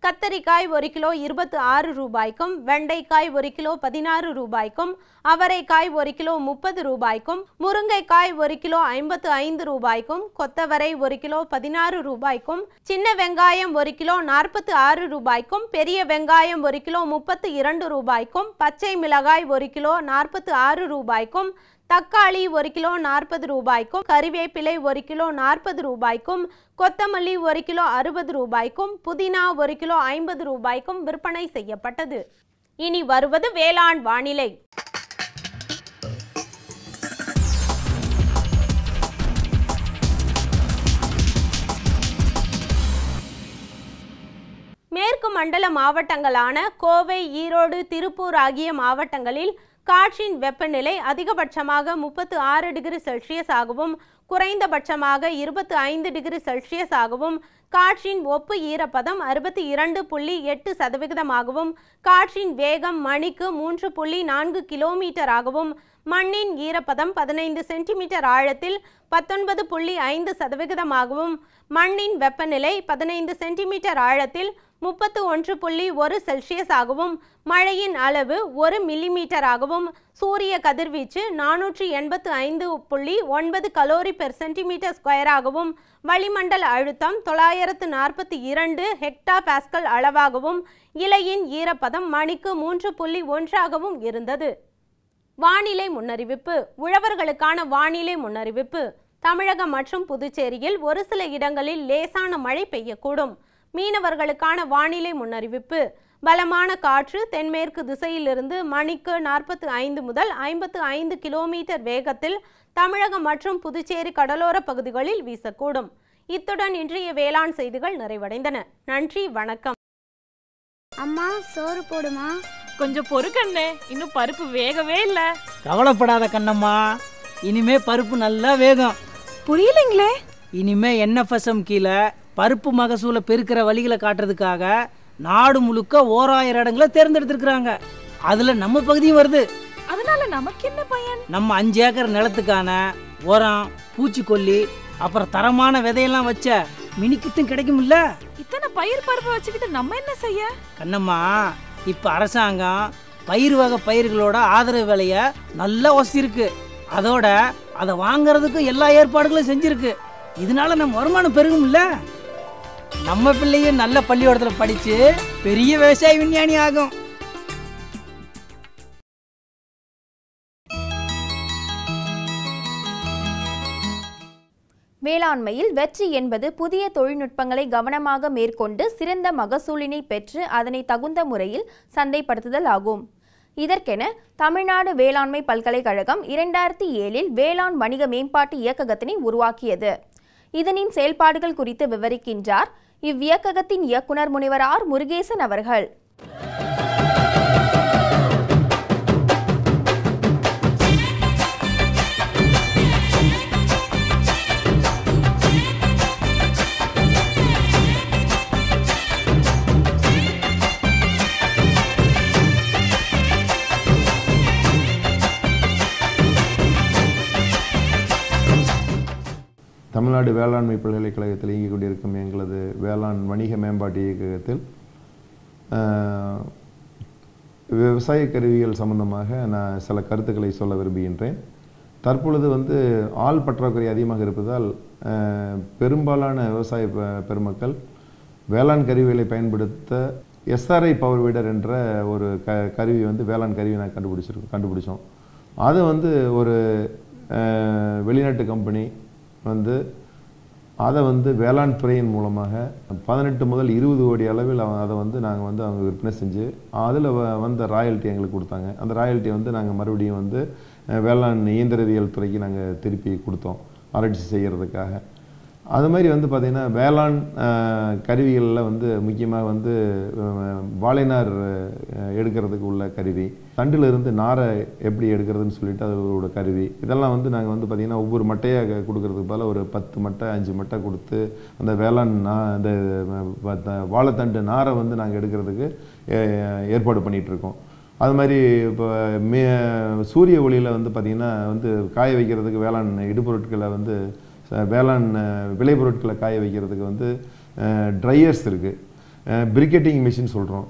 கத்தரிக்காய் 1 கிலோ 26 ரூபாய்க்கும், வெண்டைக்காய் 1 கிலோ 16 ரூபாய்க்கும், அவரைக்காய் 1 கிலோ 30 ரூபாய்க்கும், முருங்கைக்காய் 1 கிலோ 55 ரூபாய்க்கும், கொத்தவரை 1 கிலோ 16 ரூபாய்க்கும், சின்ன வெங்காயம் 1 கிலோ 46 ரூபாய்க்கும், பெரிய வெங்காயம் 1 கிலோ 32 ரூபாய்க்கும், பச்சை மிளகாய் 1 கிலோ 46 ரூபாய்க்கும், தக்காளி 1 கிலோ 40 ரூபாய்க்கும், கறிவேப்பிலை 1 கிலோ 40 ரூபாய்க்கும், கொத்தமல்லி 1 கிலோ 60 ரூபாய்க்கும், புதினா 1 கிலோ 50 ரூபாய்க்கும் விற்பனை செய்யப்பட்டது. இனி வருவது வேளாண் வானிலை. மேற்கு மண்டல மாவட்டங்களான கோவை, ஈரோடு, திருப்பூர் ஆகிய மாவட்டங்களில் காற்றின் வெப்பநிலை அதிகபட்சமாக 36 டிகிரி செல்சியஸ் ஆகவும் குறைந்தபட்சமாக 25 டிகிரி செல்சியஸ் ஆகவும், காற்றின் ஒப்பு ஈரப்பதம் 62.8% காற்றின் வேகம் மணிக்கு 3.4 கிலோமீட்டர் ஆகவும், மண்ணின் ஈரப்பதம் 15 சென்டிமீட்டர் ஆழத்தில் 19.5% மண்ணின் வெப்பநிலை 15 சென்டிமீட்டர் ஆழத்தில் 31.1 செல்சியஸ் ஆகவும், மழையின் அளவு 1 மில்லிமீட்டர் ஆகவும், சூரிய கதிர்வீச்சு 485.9 கலோரி பெர் சென்டிமீட்டர் ஸ்கொயர் ஆகவும், வளிமண்டல அழுத்தம் 942 ஹெக்டா பாஸ்கல் அளவாகவும், இலையின் ஈரப்பதம் மணிக்கு 3.1 ஆகவும் இருந்தது. வானிலை முன்னறிவிப்பு. உழவர்களுக்கான வானிலை முன்னறிவிப்பு. தமிழகம் மற்றும் புதுச்சேரியில் ஒரு சில இடங்களில் லேசான மழை பெய்யக்கூடும். மீனவர்களுக்கான வானிலை முன்னறிவிப்பு. பலமான காற்று தென்மேற்கு திசையிலிருந்து மணிக்கு 45 முதல் 55 கிலோமீட்டர் வேகத்தில் தமிழகம் மற்றும் புதுச்சேரி கடலோர பகுதிகளில் வீசக்கூடும். இத்துடன் இன்றைய வேளாண் செய்திகள் நிறைவடைந்தன. நன்றி, வணக்கம். அம்மா சோறு போடுமா? கொஞ்சம் பொறுக்கண்ணே, இன்னும் பருப்பு வேகவே இல்ல. கவலைப்படாத கண்ணம்மா, இனிமே பருப்பு நல்லா வேகும். புரியலைங்களே. இனிமே NFSM கீழே பருப்பு மகசூலை பெருக்கிற வழிகளை காட்டுறதுக்காக நாடு முழுக்க 1000 இடங்களை தேர்ந்தெடுத்திருக்கிறாங்க. அதுல நம்ம பகுதியும் வருது. அதனால நமக்கு என்ன பயன்? நம்ம 5 ஏக்கர் நிலத்துக்கான உரம், பூச்சிக்கொல்லி, அப்புறம் தரமான விதையெல்லாம் வச்ச மினிக்கிட்டும் கிடைக்கும்ல. இத்தனை பயிர் பருப்பு வச்சுக்கிட்டு நம்ம என்ன செய்ய? கண்ணம்மா, இப்ப அரசாங்கம் பயிர் வகை பயிர்களோட ஆதரவு விலைய நல்லா வசதிருக்கு. அதோட அதை வாங்கறதுக்கு எல்லா ஏற்பாடுகளும் செஞ்சிருக்கு. இதனால நம்ம வருமானம் பெருகும்ல. நம்ம பிள்ளையும் நல்ல பள்ளிக்கூடத்தில் படிச்சு பெரிய விவசாய விஞ்ஞானி ஆகும். வேளாண்மையில் வெற்றி என்பது புதிய தொழில்நுட்பங்களை கவனமாக மேற்கொண்டு சிறந்த மகசூலினை பெற்று அதனை தகுந்த முறையில் சந்தைப்படுத்துதல் ஆகும். இதற்கென தமிழ்நாடு வேளாண்மை பல்கலைக்கழகம் 2007 வேளாண் வணிக மேம்பாட்டு இயக்ககத்தினை உருவாக்கியது. இதனின் செயல்பாடுகள் குறித்து விவரிக்கின்றார் இவ்வியக்ககத்தின் இயக்குனர் முனைவர் ஆர். முருகேசன் அவர்கள். தமிழ்நாடு வேளாண்மை பல்கலைக்கழகத்தில் இயங்கிக் கொண்டிருக்கும் எங்களது வேளாண் வணிக மேம்பாட்டு இயக்ககத்தில் விவசாய கருவிகள் சம்பந்தமாக நான் சில கருத்துக்களை சொல்ல விரும்புகின்றேன். தற்பொழுது ஆள் பற்றாக்குறை அதிகமாக இருப்பதால் பெரும்பாலான விவசாய பெருமக்கள் வேளாண் கருவிகளை பயன்படுத்த SRI பவர் வீடர் என்ற ஒரு கருவி வேளாண் கருவி நான் கண்டுபிடிச்சோம். அது ஒரு வெளிநாட்டு கம்பெனி அதை வேளாண் துறையின் மூலமாக 18 முதல் 20 கோடி அளவில் அதை நாங்கள் அவங்க விற்பனை செஞ்சு அதில் வந்த ராயல்ட்டி எங்களுக்கு கொடுத்தாங்க. அந்த ராயல்ட்டி நாங்கள் மறுபடியும் வேளாண் இயந்திரவியல் துறைக்கு நாங்கள் திருப்பி கொடுத்தோம் ஆராய்ச்சி செய்கிறதுக்காக. அது மாதிரி பார்த்திங்கன்னா வேளாண் கருவிகளில் முக்கியமாக வாழைநார் எடுக்கிறதுக்கு உள்ள கருவி, தண்டிலிருந்து நாரை எப்படி எடுக்கிறதுன்னு சொல்லிட்டு அதோட கருவி, இதெல்லாம் நாங்கள் பார்த்திங்கன்னா ஒவ்வொரு மட்டையாக கொடுக்கறதுக்கு பதிலாக ஒரு 10 மட்டை 5 மட்டை கொடுத்து அந்த வேளாண் அந்த வாழைத்தண்டு நாரை நாங்கள் எடுக்கிறதுக்கு ஏற்பாடு பண்ணிகிட்ருக்கோம். அது மாதிரி இப்போ சூரிய ஒளியில் பார்த்திங்கன்னா காய வைக்கிறதுக்கு வேளாண் இடுபொருட்களை வேளாண் விளைபொருட்களை காய வைக்கிறதுக்கு ட்ரையர்ஸ் இருக்குது. பிரிக்கெட்டிங் மிஷின் சொல்கிறோம்